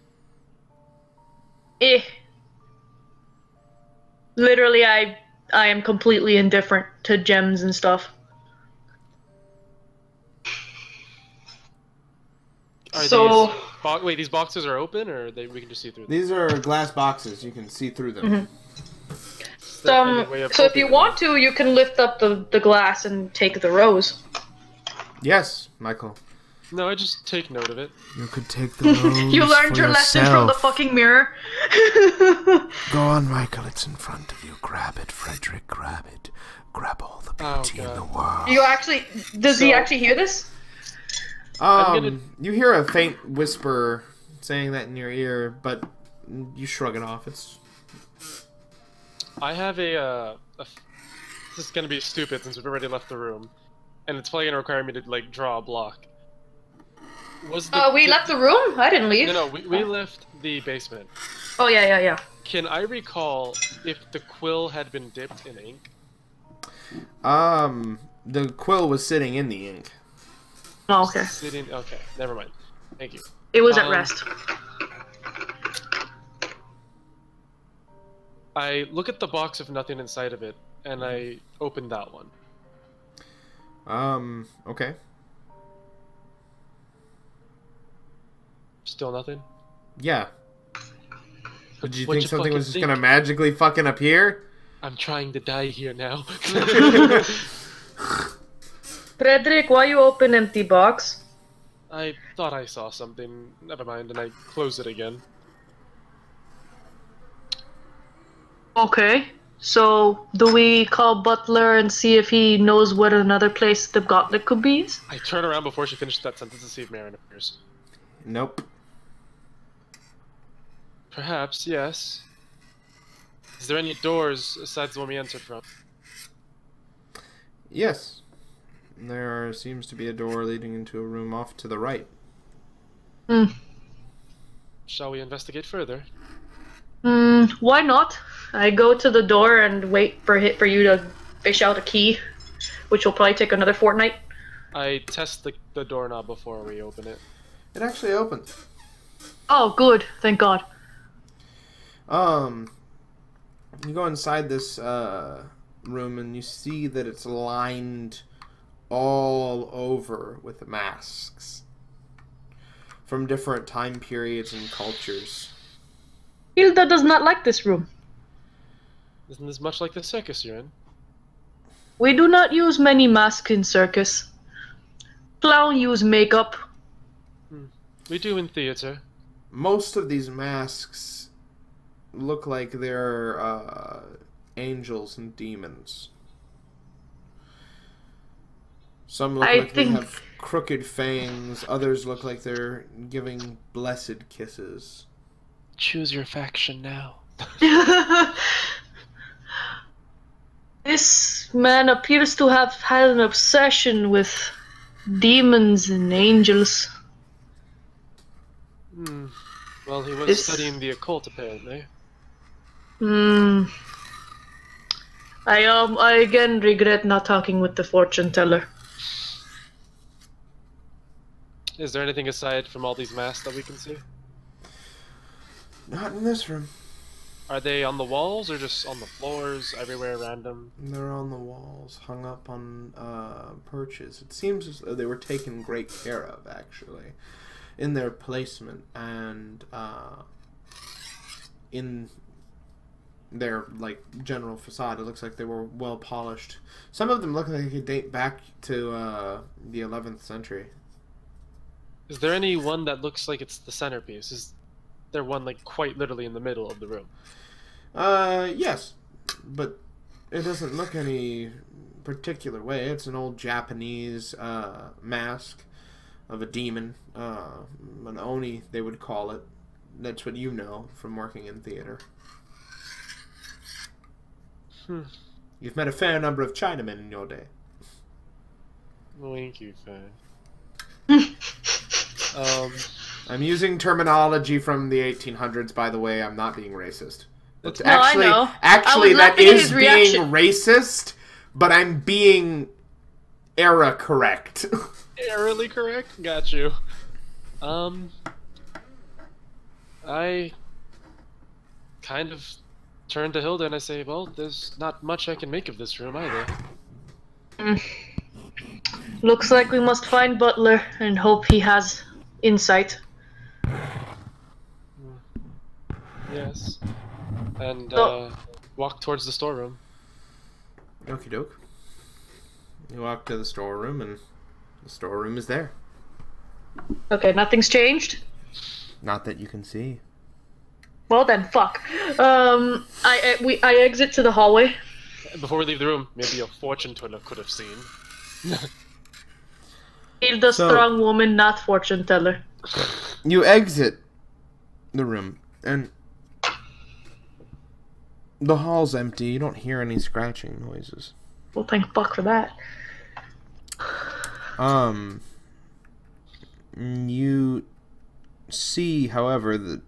Literally, I am completely indifferent to gems and stuff. Are wait, these boxes are open, or we can just see through them? These are glass boxes. You can see through them. So if you want to, you can lift up the glass and take the rose. Yes, Michael. No, I just take note of it. You could take the rose. You learned your lesson from the fucking mirror. Go on, Michael. It's in front of you. Grab it, Frederick. Grab it. Grab all the beauty in the world. You actually? Does he actually hear this? You hear a faint whisper saying that in your ear, but you shrug it off. It's. I have a this is gonna be stupid since we've already left the room, and it's probably gonna require me to like draw a block. We left the room? I didn't leave. No, we left the basement. Oh yeah. Can I recall if the quill had been dipped in ink? The quill was sitting in the ink. Oh, okay. Okay, never mind. Thank you. It was at rest. I look at the box with nothing inside of it, and I open that one. Okay. Still nothing? Yeah. Did you What think you something fucking was just think? gonna magically fucking appear? I'm trying to die here now. Frederick, why you open empty box? I thought I saw something. Never mind, and I close it again. Okay. So, do we call Butler and see if he knows what another place the gauntlet could be? I turn around before she finishes that sentence to see if Marin appears. Nope. Perhaps, yes. Is there any doors besides the one we entered from? Yes. There seems to be a door leading into a room off to the right. Hmm. Shall we investigate further? Why not? I go to the door and wait for you to fish out a key, which will probably take another fortnight. I test the doorknob before we open it. It actually opens. Oh, good. Thank God. You go inside this room and you see that it's lined all over with masks from different time periods and cultures. Hilda does not like this room. Isn't this much like the circus you're in? We do not use many masks in circus. Clown use makeup. We do in theater. Most of these masks look like they're angels and demons. Some look like they have crooked fangs. Others look like they're giving blessed kisses. Choose your faction now. This man appears to have had an obsession with demons and angels. Well, he was studying the occult, apparently. I again regret not talking with the fortune teller. Is there anything aside from all these masks that we can see? Not in this room. Are they on the walls or just on the floors, everywhere random? They're on the walls, hung up on perches. It seems as though they were taken great care of, actually, in their placement and in their general facade. It looks like they were well polished. Some of them look like they could date back to the 11th century. Is there any one that looks like it's the centerpiece? Is there one quite literally in the middle of the room? Yes, but it doesn't look any particular way. It's an old Japanese mask of a demon, an oni they would call it. That's what you know from working in theater. You've met a fair number of Chinamen in your day. Thank you, fan. I'm using terminology from the 1800s, by the way. I'm not being racist. It's No, I know. Actually, that laughing at is his being reaction. racist, but I'm being era correct. Eerily correct? Got you. I kind of turn to Hilda and I say, well, there's not much I can make of this room either. Looks like we must find Butler and hope he has insight. Yes. And walk towards the storeroom. Okie doke. You walk to the storeroom, and the storeroom is there. Okay, nothing's changed? Not that you can see. Well then, fuck. I exit to the hallway. Before we leave the room, maybe a fortune teller could have seen. Hilda, strong woman, not fortune teller. You exit the room, and the hall's empty. You don't hear any scratching noises. Well, thank fuck for that. You see, however, that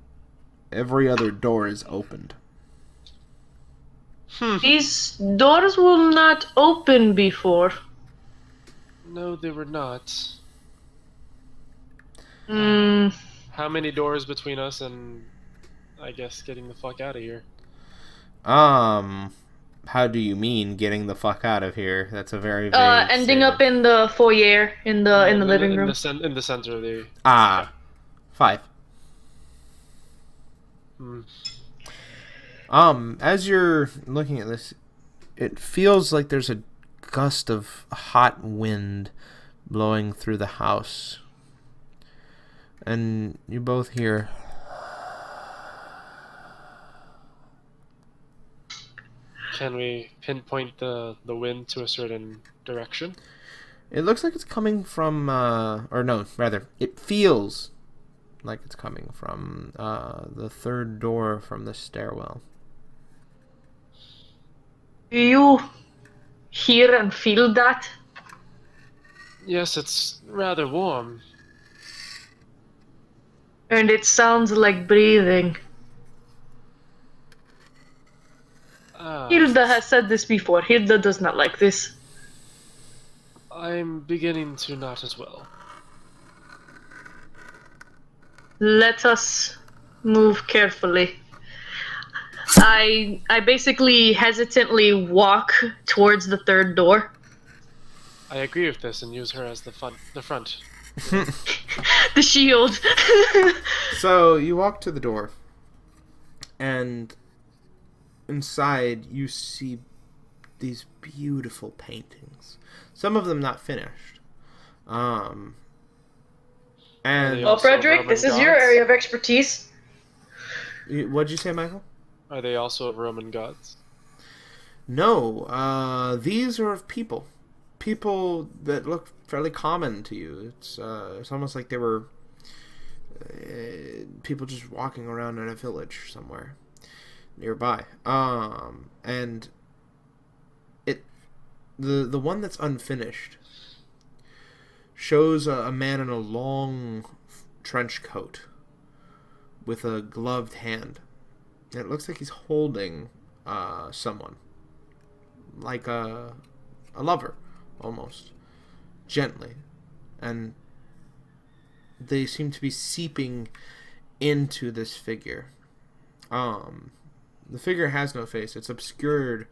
every other door is opened. These doors will not open before. No, they were not. How many doors between us and, I guess, getting the fuck out of here? How do you mean getting the fuck out of here? That's a very vague ending up in the foyer, in the living room. In the center of the... 5. As you're looking at this, it feels like there's a gust of hot wind blowing through the house. And you both hear... Can we pinpoint the wind to a certain direction? It looks like it's coming from, or no, rather, it feels like it's coming from the third door from the stairwell. Do you hear and feel that? Yes, it's rather warm. And it sounds like breathing. Hilda has said this before. Hilda does not like this. I'm beginning to not as well. Let us move carefully. I basically hesitantly walk towards the third door. I agree with this and use her as the front. The shield. So you walk to the door, and inside you see these beautiful paintings. Some of them not finished. And Well, Frederick, this is your area of expertise. What'd you say, Michael? Are they also Roman gods? No, these are of people. People that look fairly common to you. It's almost like they were people just walking around in a village somewhere nearby. And the one that's unfinished shows a man in a long trench coat with a gloved hand. And it looks like he's holding someone, like a lover, almost, gently. And they seem to be seeping into this figure. The figure has no face. It's obscured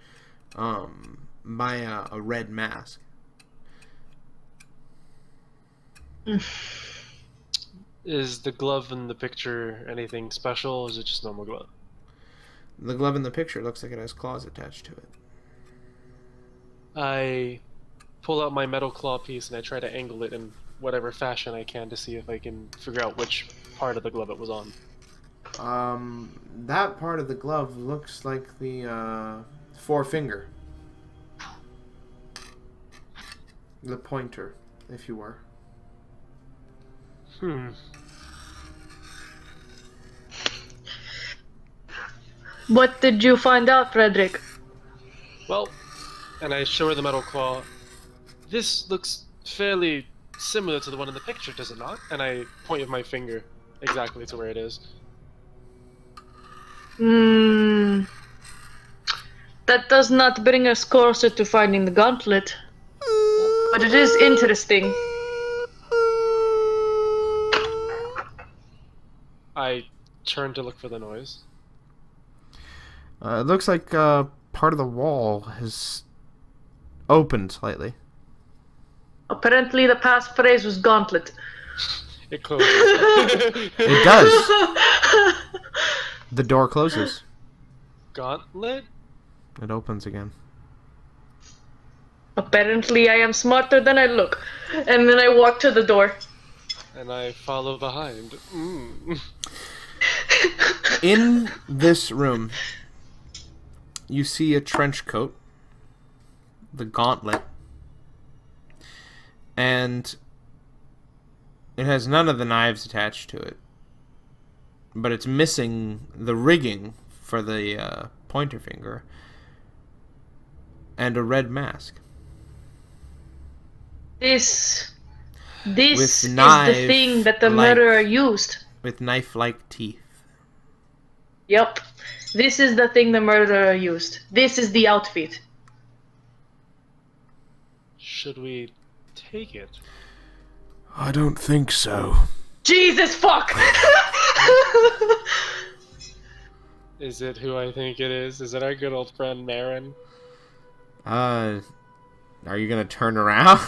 by a red mask. Is the glove in the picture anything special, or is it just normal glove? The glove in the picture looks like it has claws attached to it. I pull out my metal claw piece and I try to angle it in whatever fashion I can to see if I can figure out which part of the glove it was on. That part of the glove looks like the forefinger. The pointer, if you were. What did you find out, Frederick? Well, and I show her the metal claw. This looks fairly similar to the one in the picture, does it not? And I point with my finger exactly to where it is. That does not bring us closer to finding the gauntlet. But it is interesting. I turn to look for the noise. It looks like part of the wall has opened slightly. Apparently the passphrase was gauntlet. It closes. It does. The door closes. Gauntlet? It opens again. Apparently I am smarter than I look. And then I walk to the door. And I follow behind. In this room, you see a trench coat, the gauntlet, and it has none of the knives attached to it. But it's missing the rigging for the pointer finger and a red mask. This is the knife thing that the murderer used. With knife-like teeth. Yep. This is the thing the murderer used. This is the outfit. Should we take it? I don't think so. Jesus fuck! Is it who I think it is? Is it our good old friend Marin? Are you gonna turn around?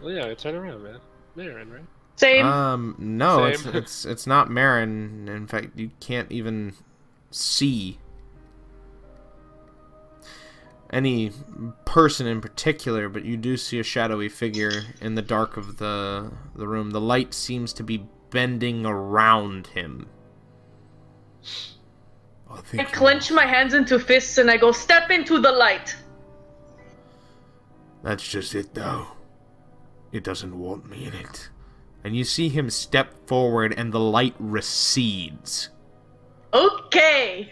Well, yeah, turn around, man. Marin, right? Same. No, Same. it's not Marin. In fact, you can't even see any person in particular, but you do see a shadowy figure in the dark of the room. The light seems to be bending around him. I clench my hands into fists and I go, step into the light. That's just it, though. It doesn't want me in it. and you see him step forward, and the light recedes. Okay.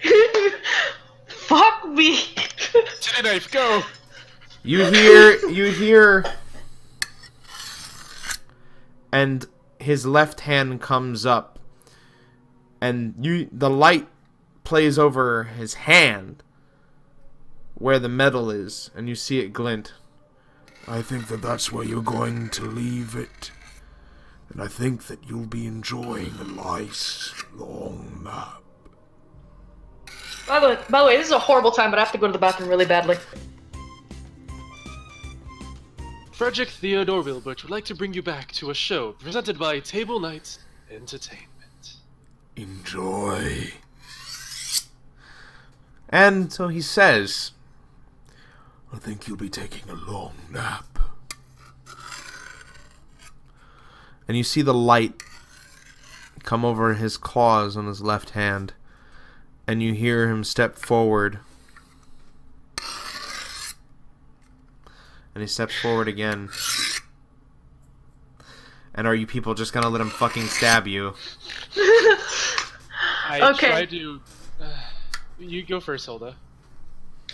Fuck me. Titty knife, go! You hear, and his left hand comes up, and the light plays over his hand, where the metal is, and you see it glint. I think that that's where you're going to leave it. And I think that you'll be enjoying a nice, long nap. By the way, this is a horrible time, but I have to go to the bathroom really badly. Frederick Theodore Wilbert would like to bring you back to a show presented by Table Knights Entertainment. Enjoy. And so he says, I think you'll be taking a long nap. and you see the light come over his claws on his left hand, and you hear him step forward. And he steps forward again. And are you people just gonna let him fucking stab you? I tried to... you go first, Hilda.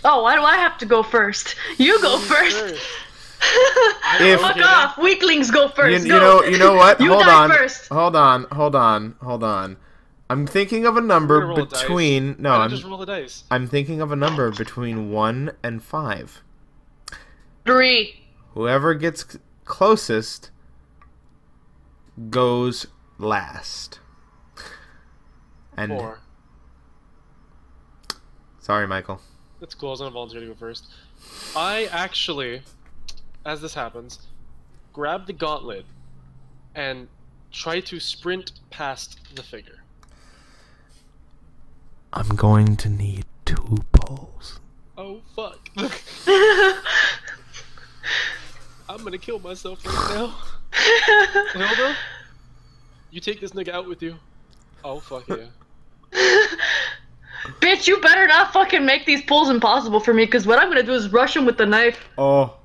Oh, why do I have to go first? You go first. Fuck off! Weaklings go first. You know what? You Hold die on. first. Hold on. I'm thinking of a number between. No, just roll the dice. I'm thinking of a number between 1 and 5. 3. Whoever gets closest goes last. And 4. Sorry, Michael. That's cool. I was gonna volunteer to go first. I actually, as this happens, grab the gauntlet and try to sprint past the figure. I'm going to need 2 pulls. Oh fuck! I'm gonna kill myself right now. Hilda, you take this nigga out with you. Oh fuck yeah. Bitch, you better not fucking make these pulls impossible for me, because what I'm gonna do is rush him with the knife. Oh.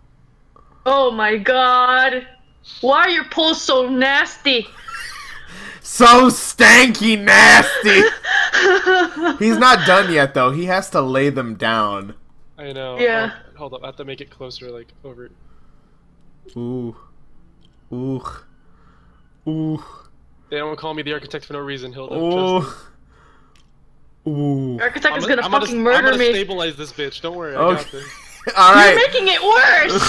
Oh my god. Why are your pulls so nasty? So stanky nasty! He's not done yet, though. He has to lay them down. I know. Yeah. Oh, hold up, I have to make it closer, like, over. Ooh. Ooh. Ooh. They don't call me the architect for no reason, Hilda. Ooh. Trust me. Ooh. The architect is gonna I'm fucking murder I'm gonna me. stabilize this bitch, don't worry, I Okay. got this. Alright. You're making it worse!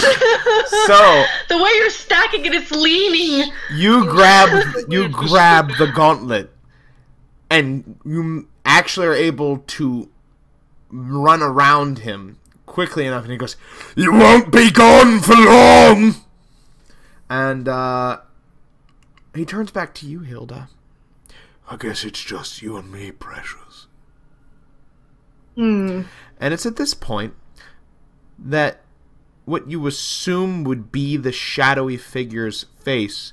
So the way you're stacking it, it's leaning! you grab the gauntlet, and you actually are able to run around him quickly enough, and he goes, "You won't be gone for long!" And he turns back to you, Hilda. I guess it's just you and me, precious. Hmm. And it's at this point that what you assume would be the shadowy figure's face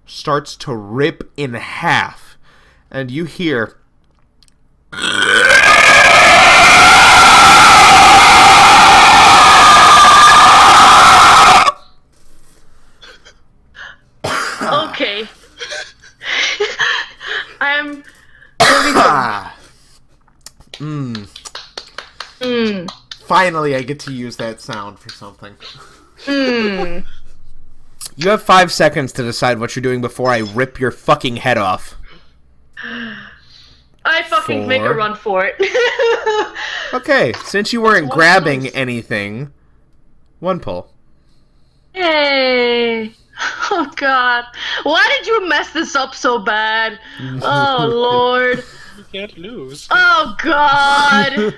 starts to rip in half, and you hear Okay. I'm... Finally, I get to use that sound for something. Hmm. You have 5 seconds to decide what you're doing before I rip your fucking head off. I fucking make a 4. run for it. Okay, since you weren't One grabbing pulse. anything, 1 pull. Yay. Oh god. Why did you mess this up so bad? Oh lord. You can't lose. Oh god.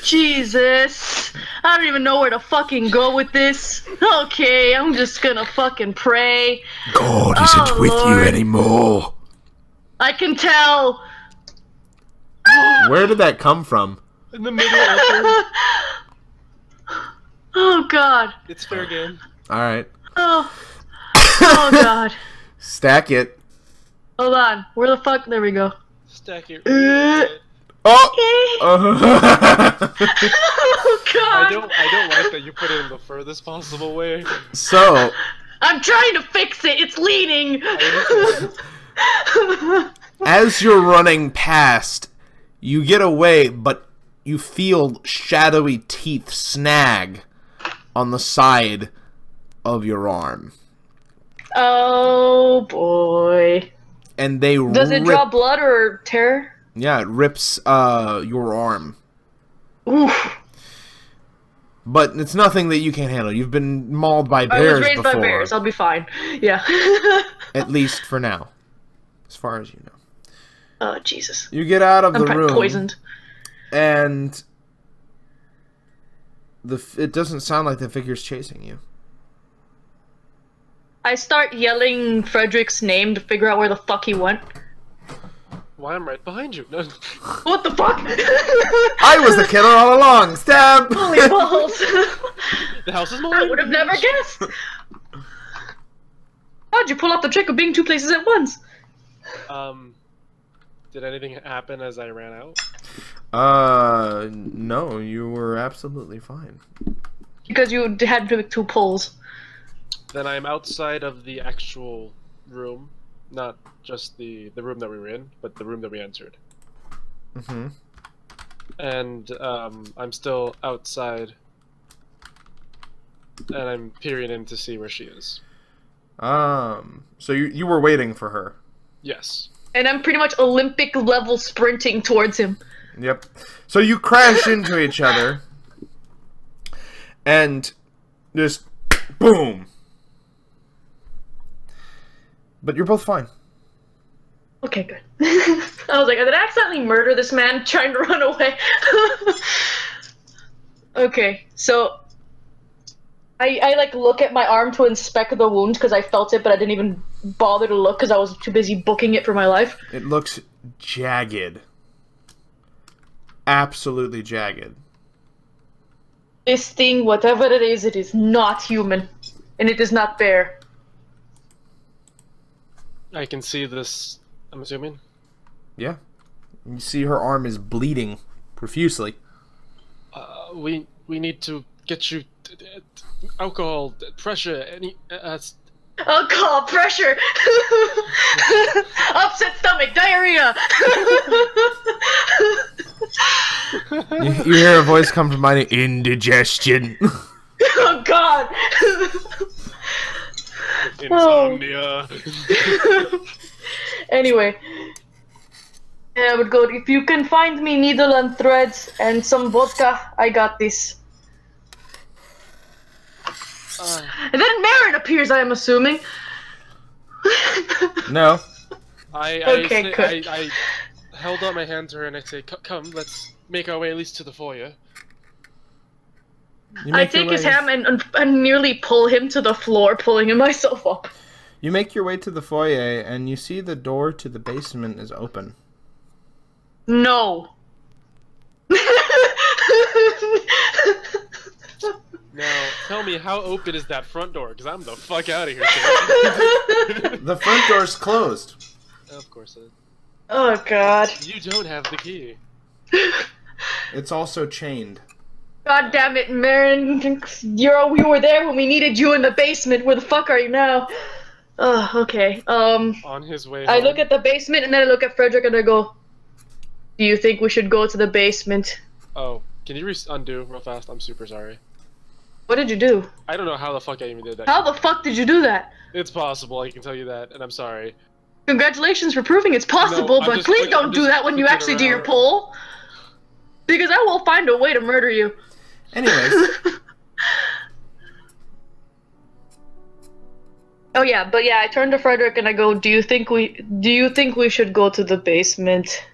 Jesus. I don't even know where to fucking go with this. Okay, I'm just gonna fucking pray. God isn't with Lord. you anymore. I can tell. Where did that come from? In the middle of Oh god. It's fair game. Alright. Oh. Oh god. Stack it. Hold on. Where the fuck? There we go. Stack it. Oh! Oh god. I don't like that you put it in the furthest possible way. So, I'm trying to fix it. It's leaning. As you're running past, you get away, but you feel shadowy teeth snag on the side of your arm. Oh boy. And they Does it draw blood or tear? Yeah, it rips your arm. Oof. But it's nothing that you can't handle. You've been mauled by bears before. I was raised by bears. I'll be fine. Yeah. At least for now. As far as you know. Oh, Jesus. You get out of the room. I'm poisoned. And it doesn't sound like the figure's chasing you. I start yelling Frederick's name to figure out where the fuck he went. Why, I'm right behind you. No. What the fuck? I was the killer all along. Stab! Holy balls. The house is mine. I would have never guessed. How'd you pull off the trick of being two places at once? Did anything happen as I ran out? No, you were absolutely fine. Because you had to make two pulls. Then I'm outside of the actual room, not just the room that we were in, but the room that we entered. Mm-hmm. And I'm still outside, and I'm peering in to see where she is. So you were waiting for her. Yes. And I'm pretty much Olympic level sprinting towards him. Yep. So you crash into each other, and just boom. But you're both fine. Okay, good. I was like, did I accidentally murder this man trying to run away? Okay, so I like look at my arm to inspect the wound because I felt it, but I didn't even bother to look because I was too busy booking it for my life. It looks jagged. Absolutely jagged. This thing, whatever it is not human. And it is not fair. I can see this, I'm assuming. Yeah. You see her arm is bleeding profusely. We need to get you alcohol, pressure, any... Alcohol, pressure! Upset stomach, diarrhea! You hear a voice come from mine, indigestion. Oh god! Insomnia. Anyway. I would go, if you can find me needle and threads and some vodka, I got this. And then Marin appears, I am assuming. No. I held out my hand to her and I say, come, let's make our way at least to the foyer. I take his hand and nearly pull him to the floor, pulling him myself up. You make your way to the foyer and you see the door to the basement is open. No. Now, tell me, how open is that front door? Because I'm the fuck out of here. The front door's closed. Of course it is. Oh god. You don't have the key. It's also chained. God damn it, Marin. You were there when we needed you in the basement. Where the fuck are you now? Oh, okay. On his way I home. look at the basement and then I look at Frederick and I go, do you think we should go to the basement? Oh, can you undo real fast? I'm super sorry. What did you do? I don't know how the fuck I even did that. How the fuck did you do that? It's possible, I can tell you that, and I'm sorry. Congratulations for proving it's possible, No, but please don't do that when you actually do your pull. Because I will find a way to murder you. Anyways. Oh yeah, but yeah, I turn to Frederick and I go, do you think we should go to the basement?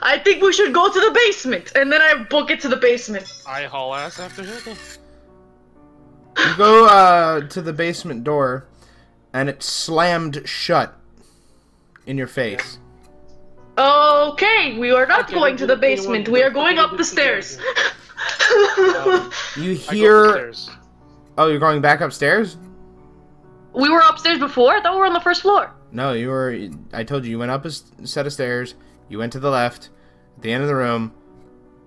I think we should go to the basement, and then I book it to the basement. I haul ass after him. You go to the basement door, and it's slammed shut in your face. Okay, we are not going to the basement. We are going up the stairs. You hear... Oh, you're going back upstairs? We were upstairs before? I thought we were on the first floor. No, you were... I told you, you went up a set of stairs, you went to the left, at the end of the room,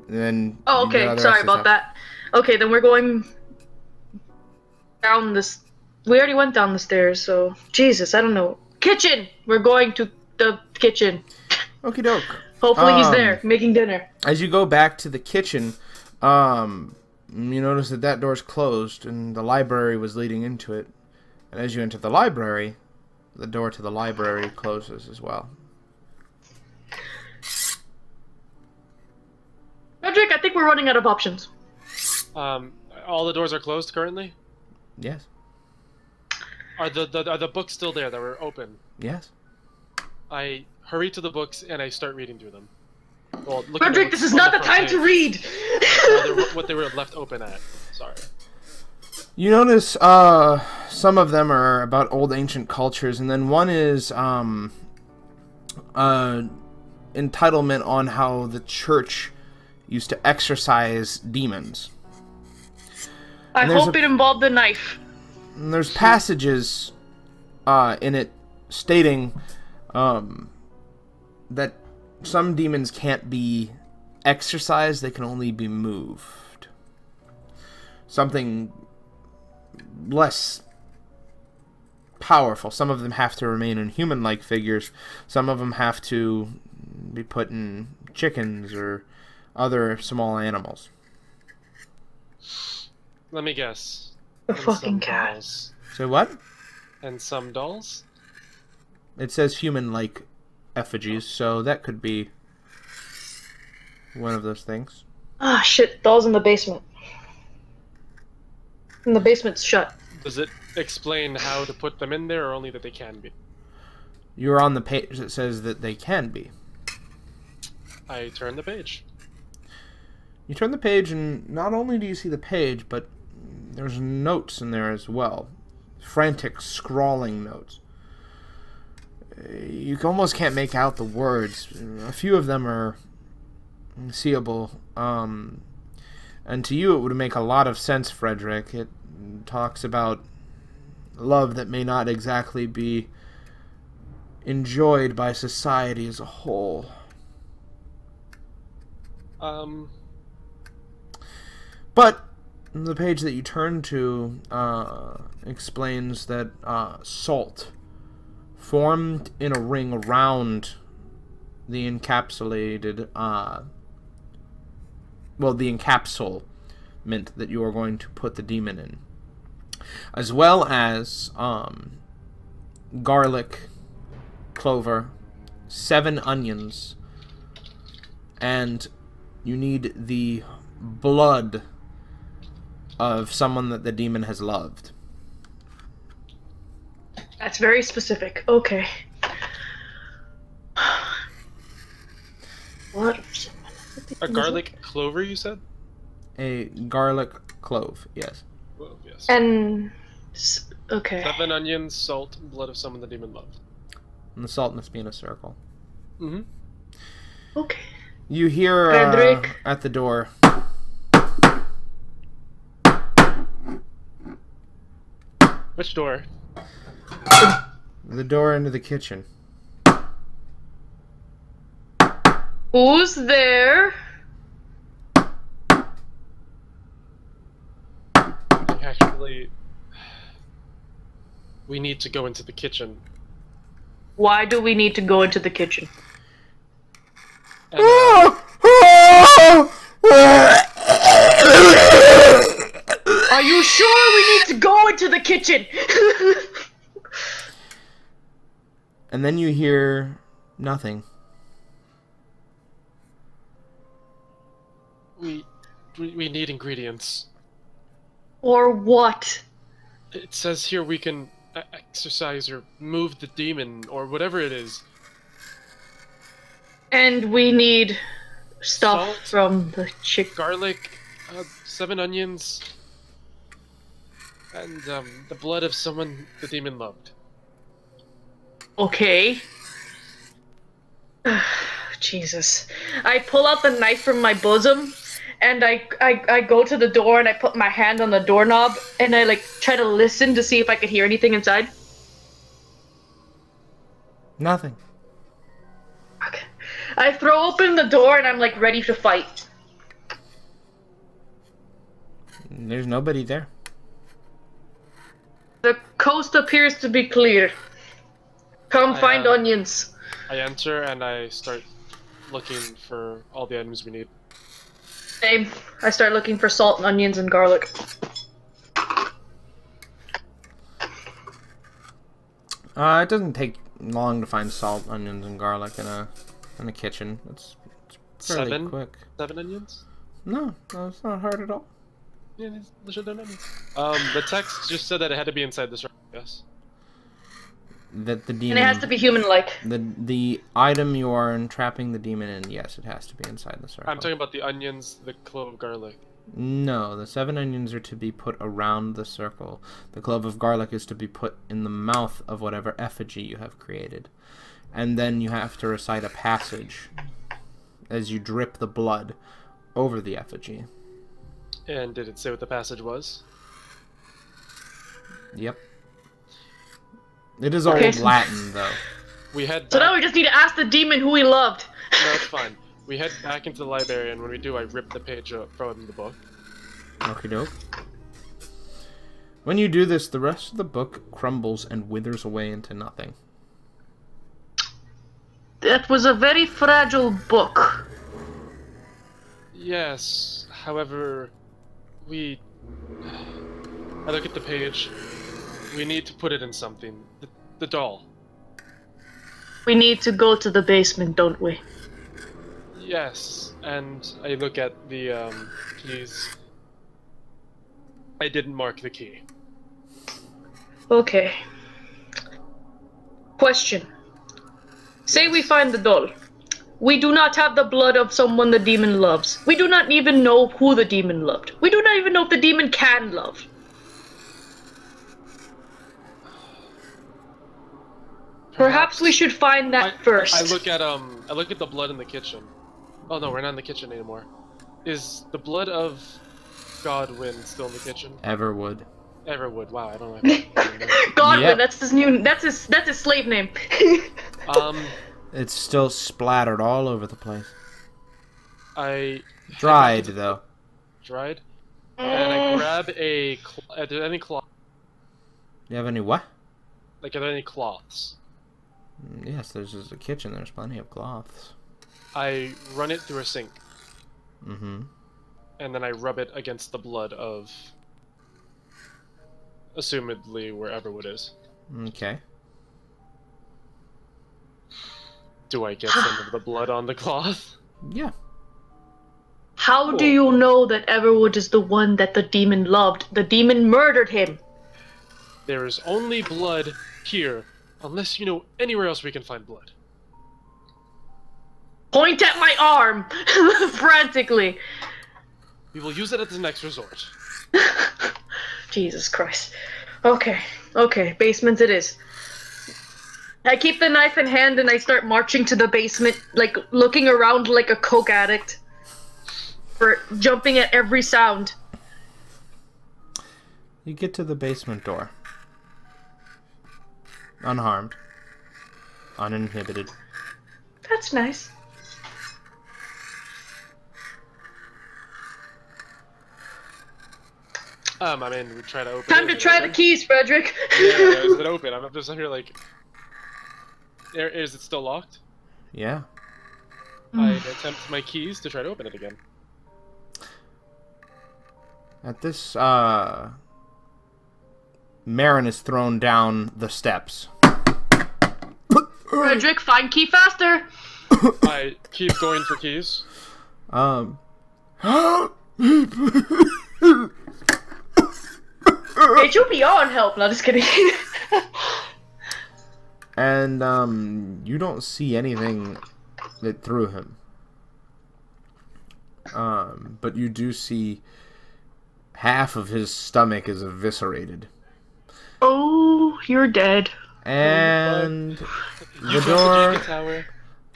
and then... Oh, okay, sorry about that. Okay, then we're going down this. We already went down the stairs, so Jesus, I don't know. Kitchen. We're going to the kitchen. Okie doke. Hopefully he's there making dinner. As you go back to the kitchen, you notice that that door's closed and the library was leading into it. And as you enter the library, the door to the library closes as well. Frederick, I think we're running out of options. All the doors are closed currently? Yes. Are the books still there that were open? Yes. I hurry to the books and I start reading through them. Well, Frederick, this is not the time to read! What they were left open at. Sorry. You notice some of them are about old ancient cultures, and then one is entitlement on how the church used to exorcise demons. I hope it involved a knife. And there's passages in it stating that some demons can't be exorcised, they can only be moved. Something less powerful. Some of them have to remain in human-like figures. Some of them have to be put in chickens or other small animals. Let me guess. A fucking cat. So what? And some dolls? It says human-like effigies, so that could be one of those things. Ah, shit. Dolls in the basement. And the basement's shut. Does it explain how to put them in there, or only that they can be? You're on the page that says that they can be. I turn the page. You turn the page, and not only do you see the page, but there's notes in there as well. Frantic, scrawling notes. You almost can't make out the words. A few of them are seeable. And to you it would make a lot of sense, Frederick. It talks about love that may not exactly be enjoyed by society as a whole. But the page that you turn to explains that salt formed in a ring around the encapsulated, the encapsulment that you are going to put the demon in, as well as garlic, clover, 7 onions, and you need the blood of someone that the demon has loved. That's very specific. Okay. What? A garlic clover, you said? A garlic clove, yes. Well, yes. And... okay. 7 onions, salt, blood of someone the demon loved. And the salt must be in a circle. Mm-hmm. Okay. You hear Frederick. at the door. Which door? The door into the kitchen. Who's there? Actually, we need to go into the kitchen. Why do we need to go into the kitchen? And, Are you sure we need to go into the kitchen? And then you hear nothing. we need ingredients. Or what? It says here we can exercise or move the demon or whatever it is. And we need stuff Salt, from the chick. Garlic, 7 onions, and the blood of someone the demon loved. Okay. Jesus. I pull out the knife from my bosom, and I go to the door and I put my hand on the doorknob and I like try to listen to see if I could hear anything inside. Nothing. Okay. I throw open the door and I'm like ready to fight. There's nobody there. The coast appears to be clear. Come find onions. I enter and I start looking for all the items we need. Same. I start looking for salt and onions and garlic. It doesn't take long to find salt, onions, and garlic in a kitchen. It's fairly quick. 7 onions? No, it's not hard at all. Yeah, they should have onions. The text just said that it had to be inside the circle, yes. That the demon. And it has to be human-like. The item you are entrapping the demon in, yes, it has to be inside the circle. I'm talking about the onions, the clove of garlic. No, the 7 onions are to be put around the circle. The clove of garlic is to be put in the mouth of whatever effigy you have created. And then you have to recite a passage as you drip the blood over the effigy. And did it say what the passage was? Yep. It is old Latin, though. We head back. So now we just need to ask the demon who he loved. No, it's fine. We head back into the library, and when we do, I rip the page up from the book. Okie doke. When you do this, the rest of the book crumbles and withers away into nothing. That was a very fragile book. Yes, however, I look at the page. We need to put it in something. The doll. We need to go to the basement, don't we? Yes, and I look at the keys. I didn't mark the key. Okay. Question. Say we find the doll. We do not have the blood of someone the demon loves. We do not even know who the demon loved. We do not even know if the demon can love. Perhaps we should find that first. I look at the blood in the kitchen. Oh no, we're not in the kitchen anymore. Is the blood of Godwin still in the kitchen? Everwood. Everwood. Wow, I don't know. Godwin, Yep. that's his slave name. It's still splattered all over the place. I Dried, though. dried, and I grab a. Are there any cloth? You have any what? Like, are there any cloths? Yes, there's a kitchen. There's plenty of cloths. I run it through a sink, Mm-hmm. and then I rub it against the blood of, assumedly, where Everwood is. Okay. Do I get some of the blood on the cloth? Yeah. How do you know that Everwood is the one that the demon loved? The demon murdered him. There is only blood here, unless you know anywhere else we can find blood. Point at my arm, frantically. We will use it at the next resort. Jesus Christ. Okay, basement it is. I keep the knife in hand and I start marching to the basement, like looking around like a coke addict. For jumping at every sound. You get to the basement door. Unharmed. Uninhibited. That's nice. I mean, we try to open Time it. to try the keys, Frederick. Yeah, is it open? I'm just here like... Is it still locked? Yeah. I attempt my keys to try to open it again. At this, Marin is thrown down the steps. Frederick, find key faster. I keep going for keys. Hey, you beyond help. No, just kidding. And, you don't see anything that threw him. But you do see half of his stomach is eviscerated. Oh, you're dead. And the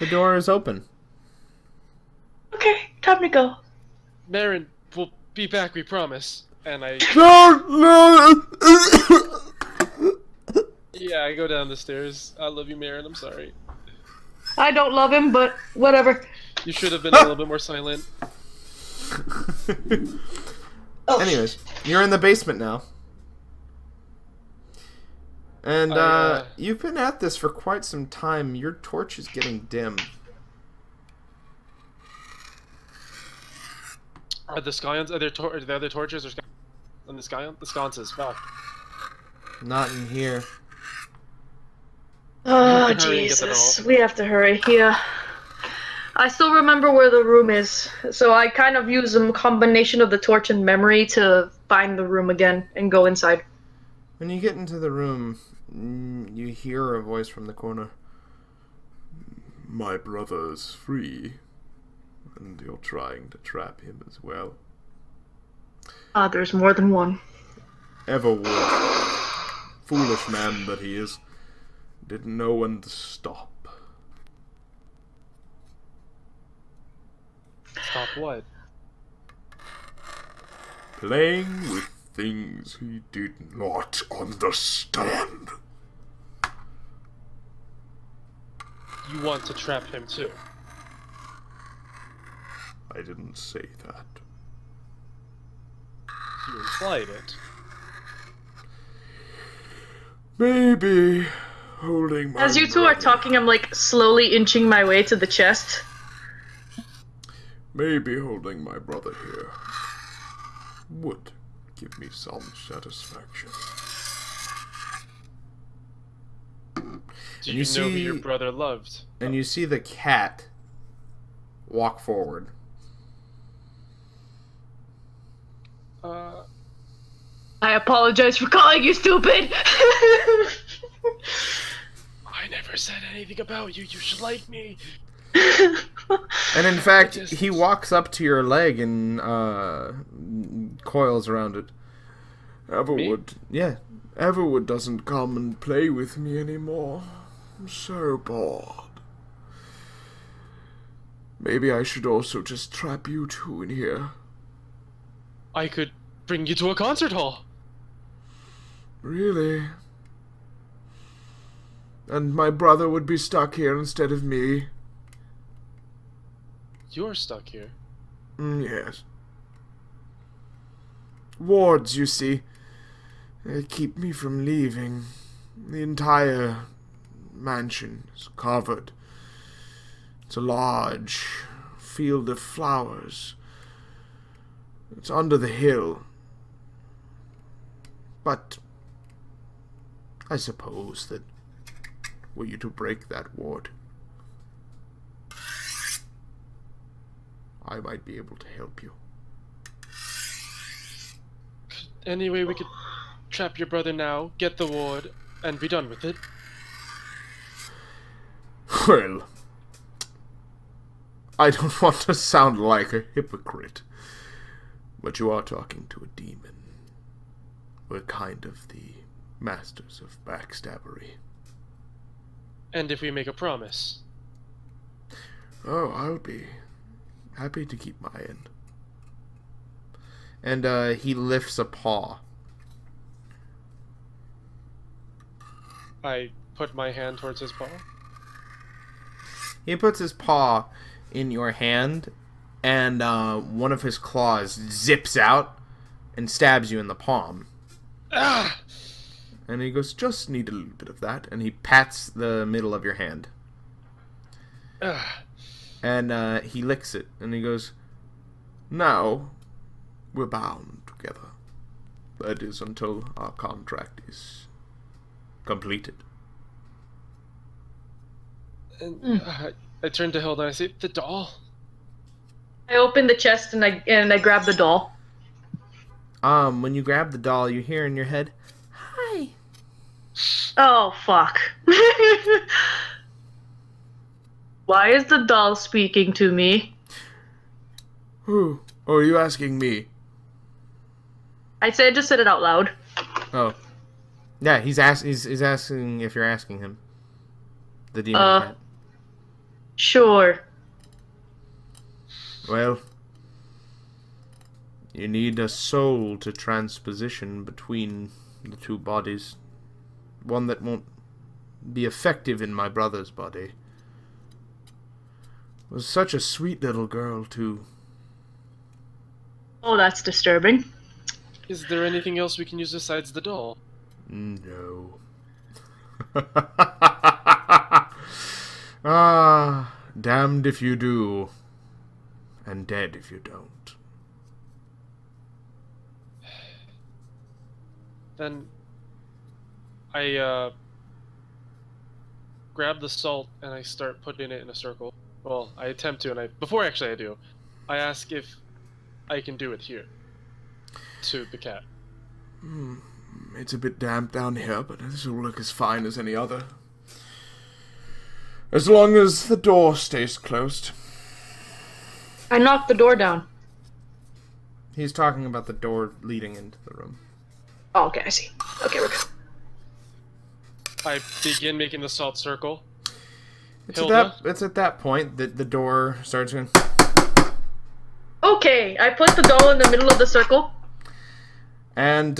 door is open. Okay, time to go. Marin, we'll be back, we promise. And I... No! Yeah, I go down the stairs. I love you, Marin, I'm sorry. I don't love him, but whatever. You should have been a little bit more silent. Oh, Anyways, you're in the basement now. And, you've been at this for quite some time. Your torch is getting dim. Are the scions? Are there other torches or on the scion? The sconces. Fuck. Not in here. Oh, have to hurry and get them Jesus. all. We have to hurry. Yeah. I still remember where the room is, so I kind of use a combination of the torch and memory to find the room again and go inside. When you get into the room, you hear a voice from the corner. My brother's free, and you're trying to trap him as well. Ah, there's more than one. Everwood, foolish man that he is, didn't know when to stop. Stop what? Playing with things he did not understand. You want to trap him too? I didn't say that. You implied it. Maybe holding my As you two are brother- talking, I'm like slowly inching my way to the chest. Maybe holding my brother here would give me some satisfaction. Do you you know who see- your brother loved? And you see the cat walk forward. I apologize for calling you stupid! I never said anything about you. You should like me. And in fact, Just- he walks up to your leg and coils around it. Everwood, Yeah. Everwood doesn't come and play with me anymore. I'm so bored. Maybe I should also just trap you two in here. I could bring you to a concert hall. Really? And my brother would be stuck here instead of me? You're stuck here. Yes. Wards, you see. They keep me from leaving. The entire mansion is covered. It's a large field of flowers. It's under the hill. But I suppose that were you to break that ward, I might be able to help you. Anyway, we could trap your brother now, get the ward, and be done with it. Well, I don't want to sound like a hypocrite, but you are talking to a demon. We're kind of the masters of backstabbery. And if we make a promise. Oh, I'll be happy to keep my end. And he lifts a paw. I put my hand towards his paw. He puts his paw in your hand, and one of his claws zips out and stabs you in the palm. Ah! And he goes, just need a little bit of that. And he pats the middle of your hand. Ah! And he licks it. And he goes, Now, we're bound together. That is until our contract is completed. And I turn to Hilda and I say, the doll? I open the chest and I grab the doll. when you grab the doll, you hear in your head, hi. Oh, fuck. Why is the doll speaking to me? Who? Oh, are you asking me? I just said it out loud. Oh. Yeah, he's asking if you're asking him. The demon cat. Sure. Well, you need a soul to transposition between the two bodies. One that won't be effective in my brother's body. Was such a sweet little girl, too. Oh, that's disturbing. Is there anything else we can use besides the doll? No. Ah, damned if you do, and dead if you don't. Then I grab the salt and I start putting it in a circle. Well, I attempt to, and before actually I do, I ask if I can do it here to the cat. It's a bit damp down here, but this will look as fine as any other. As long as the door stays closed. I knocked the door down. He's talking about the door leading into the room. Oh, okay, I see. Okay, we're good. I begin making the salt circle. It's at that point that the door starts going. Okay, I put the doll in the middle of the circle. And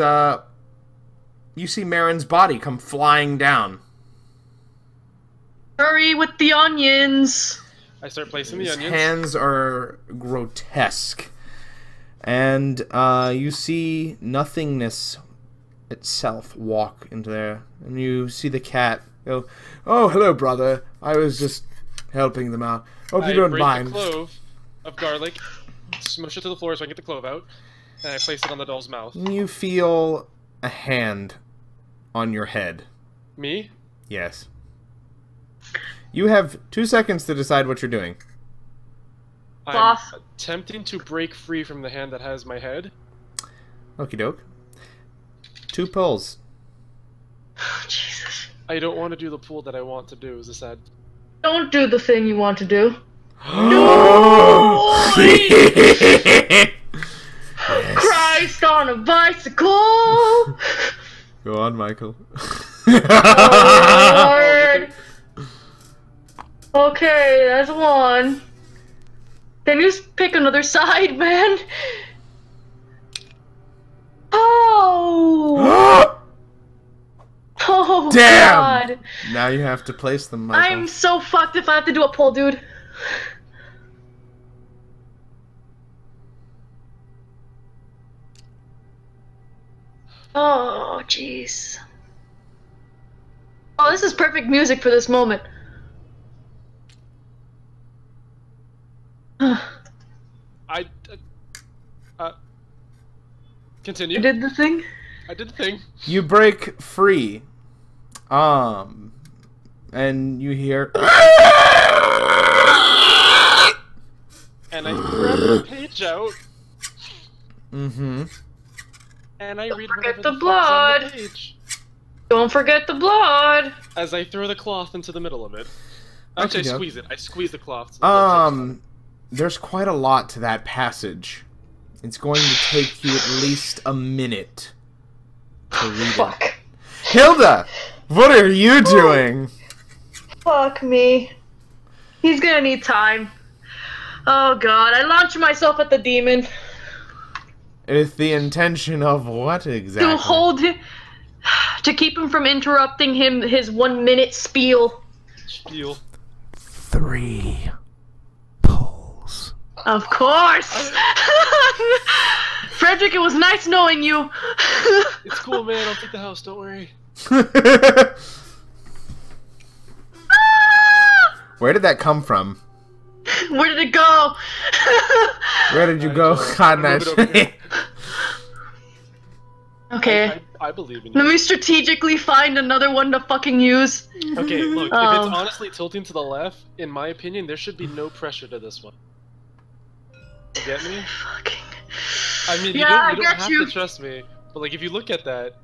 you see Marin's body come flying down. Hurry with the onions. I start placing the His onions. hands are grotesque. And you see nothingness itself walk into there. And you see the cat go, "Oh, hello, brother. I was just helping them out. Hope you don't mind." I break the clove of garlic, smush it to the floor so I can get the clove out, and I place it on the doll's mouth. And you feel a hand on your head. Me? Yes. You have 2 seconds to decide what you're doing. I'm Cloth. attempting to break free from the hand that has my head. Okie doke. 2 pulls. Oh, Jesus. I don't want to do the pull that I want to do, is the sad. Don't do the thing you want to do. Yes. Christ on a bicycle! Go on, Michael. Lord. Okay, that's one. Can you pick another side, man? Oh! Oh, Damn! God. Now you have to place them, Michael. I'm so fucked if I have to do a pull, dude. Oh, jeez. Oh, this is perfect music for this moment. Continue. You did the thing? I did the thing. You break free. And you hear. And I grab the page out. Mm-hmm. And I Don't read forget whatever the the fuck's on the blood. page. Don't forget the blood. As I throw the cloth into the middle of it. Actually, I Okey-doke. squeeze it. I squeeze the cloth. So There's quite a lot to that passage. It's going to take you at least a minute to read it. Fuck. Hilda, what are you doing? Fuck me. He's gonna need time. Oh god, I launched myself at the demon. With the intention of what exactly? To hold him. To keep him from interrupting his 1 minute spiel. Spiel. 3 pulls. Of course! Frederick, it was nice knowing you. It's cool, man. I'll take the house. Don't worry. Where did that come from? Where did it go? Where did you go? God, Move it over here. Okay. I believe in Let you. me strategically find another one to fucking use. Okay, look, if it's honestly tilting to the left, in my opinion, there should be no pressure to this one. You get me? Fucking. I mean, Yeah, I you don't get have you. to trust me, but like, if you look at that,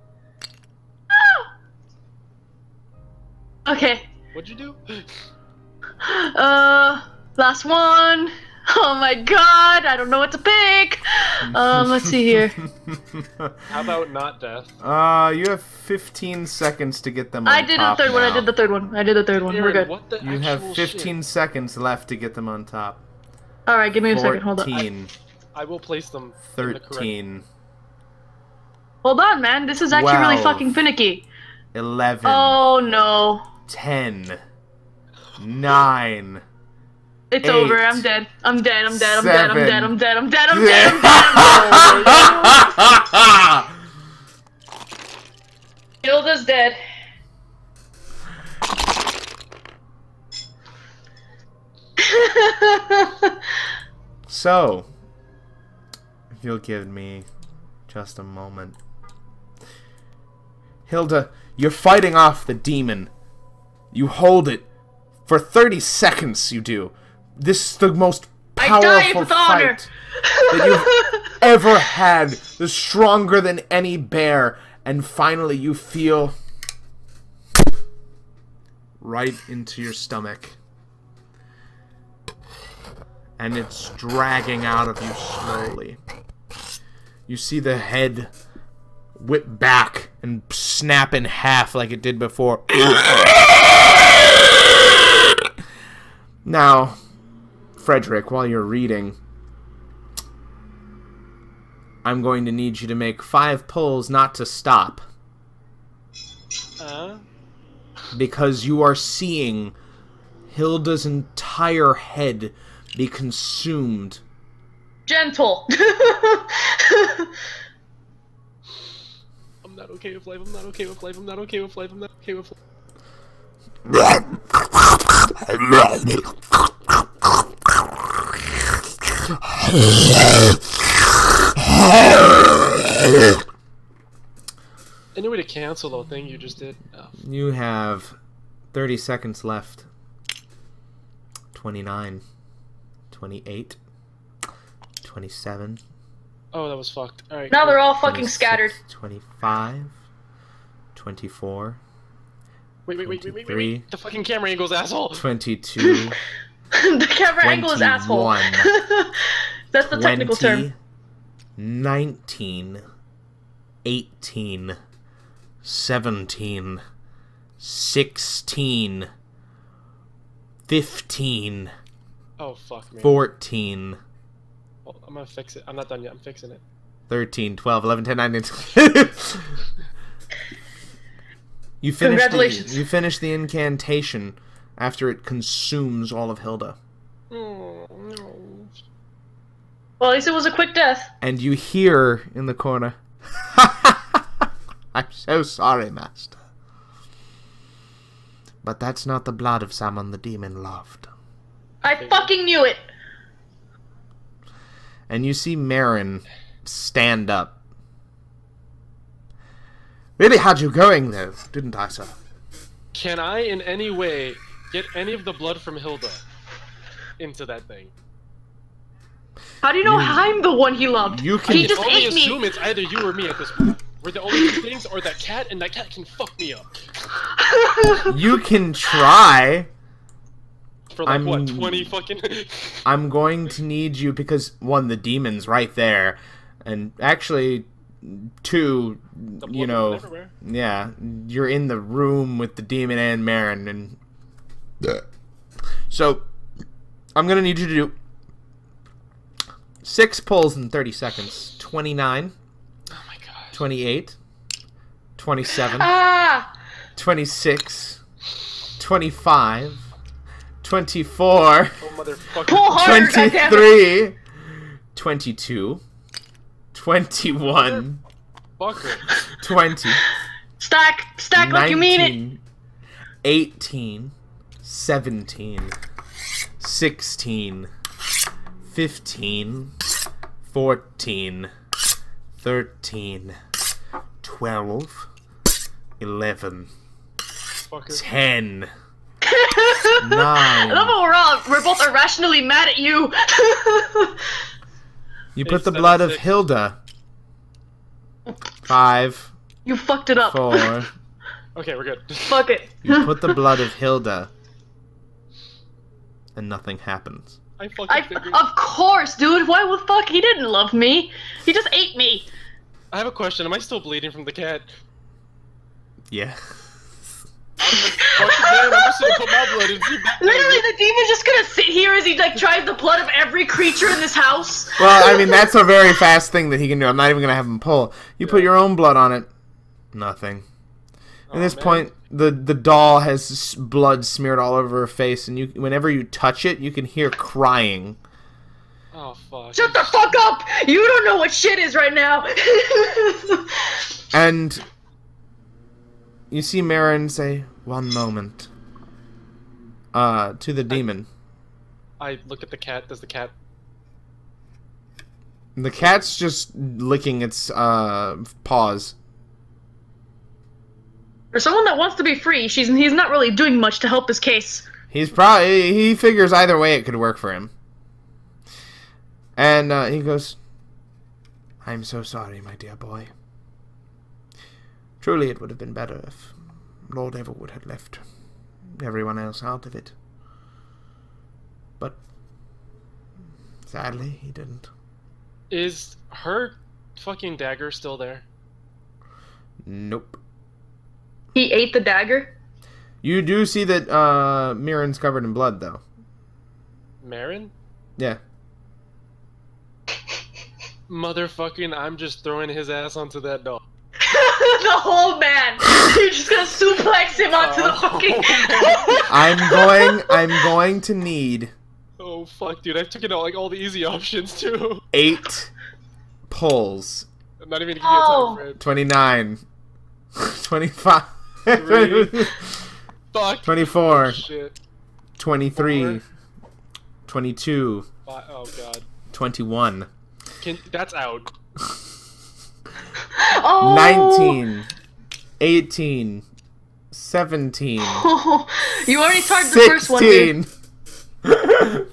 Okay. what'd you do? Last one. Oh my god, I don't know what to pick. Let's see here. How about not death? You have 15 seconds to get them on I did the top third one. I now. did the third one. I did the third one. We're Aaron, good. what the You have actual 15 shit? seconds left to get them on top. All right, give me a second. Hold on. 14, I will place them in the correct. 13, Hold on, man. This is actually really 12. fucking finicky. 11, Oh no. 10, 9, It's 8, over. I'm dead. I'm dead. I'm dead. I'm dead. I'm 7, dead. I'm dead. I'm dead. I'm dead. I'm dead. Hilda's dead. So, if you'll give me just a moment. Hilda, you're fighting off the demon. You hold it. For 30 seconds, you do. This is the most powerful fight that you've ever had. The stronger than any bear. And finally, you feel right into your stomach. And it's dragging out of you slowly. You see the head whip back and snap in half like it did before. Now, Frederick, while you're reading, I'm going to need you to make 5 pulls not to stop. Because you are seeing Hilda's entire head be consumed. Gentle. I'm not okay with life. I'm not okay with life. I'm not okay with life. I'm not okay with life. Any way to cancel the thing you just did? Oh. You have 30 seconds left. 29, 28, 27. Oh, that was fucked. Alright. Now cool. they're all fucking scattered. 25, 24. Wait. 23, The fucking camera angles, asshole. 22. The camera angle is asshole. 21, That's the technical 20, term. 19, 18, 17, 16, 15, Oh, fuck me. 14, Well, I'm gonna fix it. I'm not done yet. I'm fixing it. 13, 12, 11, 10, 9, 10. You Congratulations. you finish the incantation after it consumes all of Hilda. Oh, no. Well, at least it was a quick death. And you hear in the corner, I'm so sorry, Master. But that's not the blood of someone the demon loved. I fucking knew it. And you see Marin stand up. Really had you going, though, didn't I, sir? Can I, in any way, get any of the blood from Hilda into that thing? How do you know I'm the one he loved? You can He just only ate me. assume it's either you or me at this point. We're the only two things, or that cat, and that cat can fuck me up. You can try. For like, what, 20 fucking... I'm going to need you because, 1, the demon's right there. And actually, 2, you know... Yeah, you're in the room with the demon and Marin. And so, I'm going to need you to do 6 pulls in 30 seconds. 29. Oh my god. 28. 27. 26. 25. 24, Oh, motherfucker. Pull harder, 23, 22, 21, Fucker. 20, Stack 19, like you mean it. 18, 17, 16, 15, 14, 13, 12, 11, Fucker. 10, I 9. love how we're both irrationally mad at you. You put the blood of Hilda. 5, You fucked it up. 4. Okay, we're good. Fuck it. You put the blood of Hilda. And nothing happens. I fucking figured. Of course, dude. Why the fuck? He didn't love me. He just ate me. I have a question. Am I still bleeding from the cat? Yeah. Fucking man, I'm just gonna put my blood in. See that Literally, the demon's just gonna sit here as he like tries the blood of every creature in this house. Well, I mean, that's a very fast thing that he can do. I'm not even going to have him pull. You put your own blood on it. Nothing. At this point, the doll has blood smeared all over her face, and whenever you touch it, you can hear crying. Oh fuck! Shut the fuck up! You don't know what shit is right now. And you see Marin say, "One moment." To the demon. I look at the cat. Does the cat? The cat's just licking its paws. For someone that wants to be free, he's not really doing much to help his case. He figures either way it could work for him. And he goes, "I'm so sorry, my dear boy. Truly it would have been better if Lord Everwood had left everyone else out of it. But sadly, he didn't." Is her fucking dagger still there? Nope. He ate the dagger? You do see that Mirren's covered in blood, though. Marin? Yeah. Motherfucking, I'm just throwing his ass onto that doll. The whole man. You're just gonna suplex him onto the fucking. I'm going to need. Oh fuck, dude! I've taken out like all the easy options too. 8 pulls. I'm not even giving you a time frame. 29. 25. 3. Fuck. 24. Shit. 23. 4. 22. 5. Oh god. 21. That's out. Oh. 19. 18. 17. You already started the first one, dude.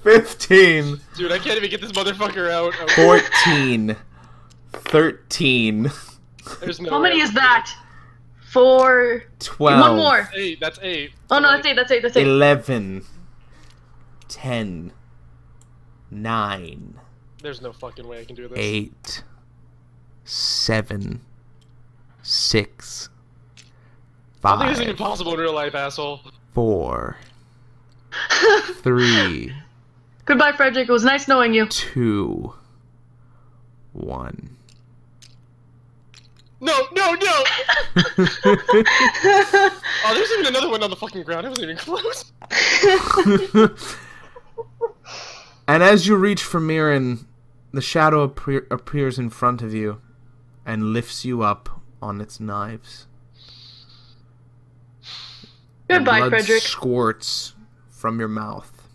15. Dude, I can't even get this motherfucker out. Oh. 14. 13. There's no How many way. is that? 4. 12. One more. 8. That's 8. Oh no, that's 8. That's 8. That's 8. 11. 10. 9. There's no fucking way I can do this. 8. 7. 6. I don't think this is 5. even possible in real life, asshole. 4. 3. Goodbye, Frederick. It was nice knowing you. 2. 1. No, no, no! Oh, there's even another one on the fucking ground. I wasn't even close. And as you reach for Mirren, the shadow appears in front of you and lifts you up on its knives. Goodbye, blood Frederick. Squirts from your mouth.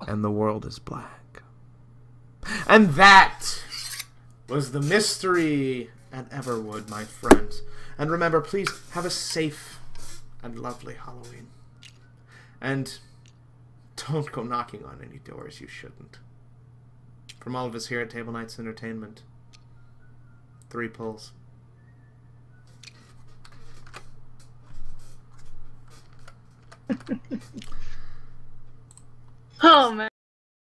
And the world is black. And that was the mystery at Everwood, my friends. And remember, please have a safe and lovely Halloween. And don't go knocking on any doors you shouldn't. From all of us here at Table Knights Entertainment, 3 pulls. Oh, man.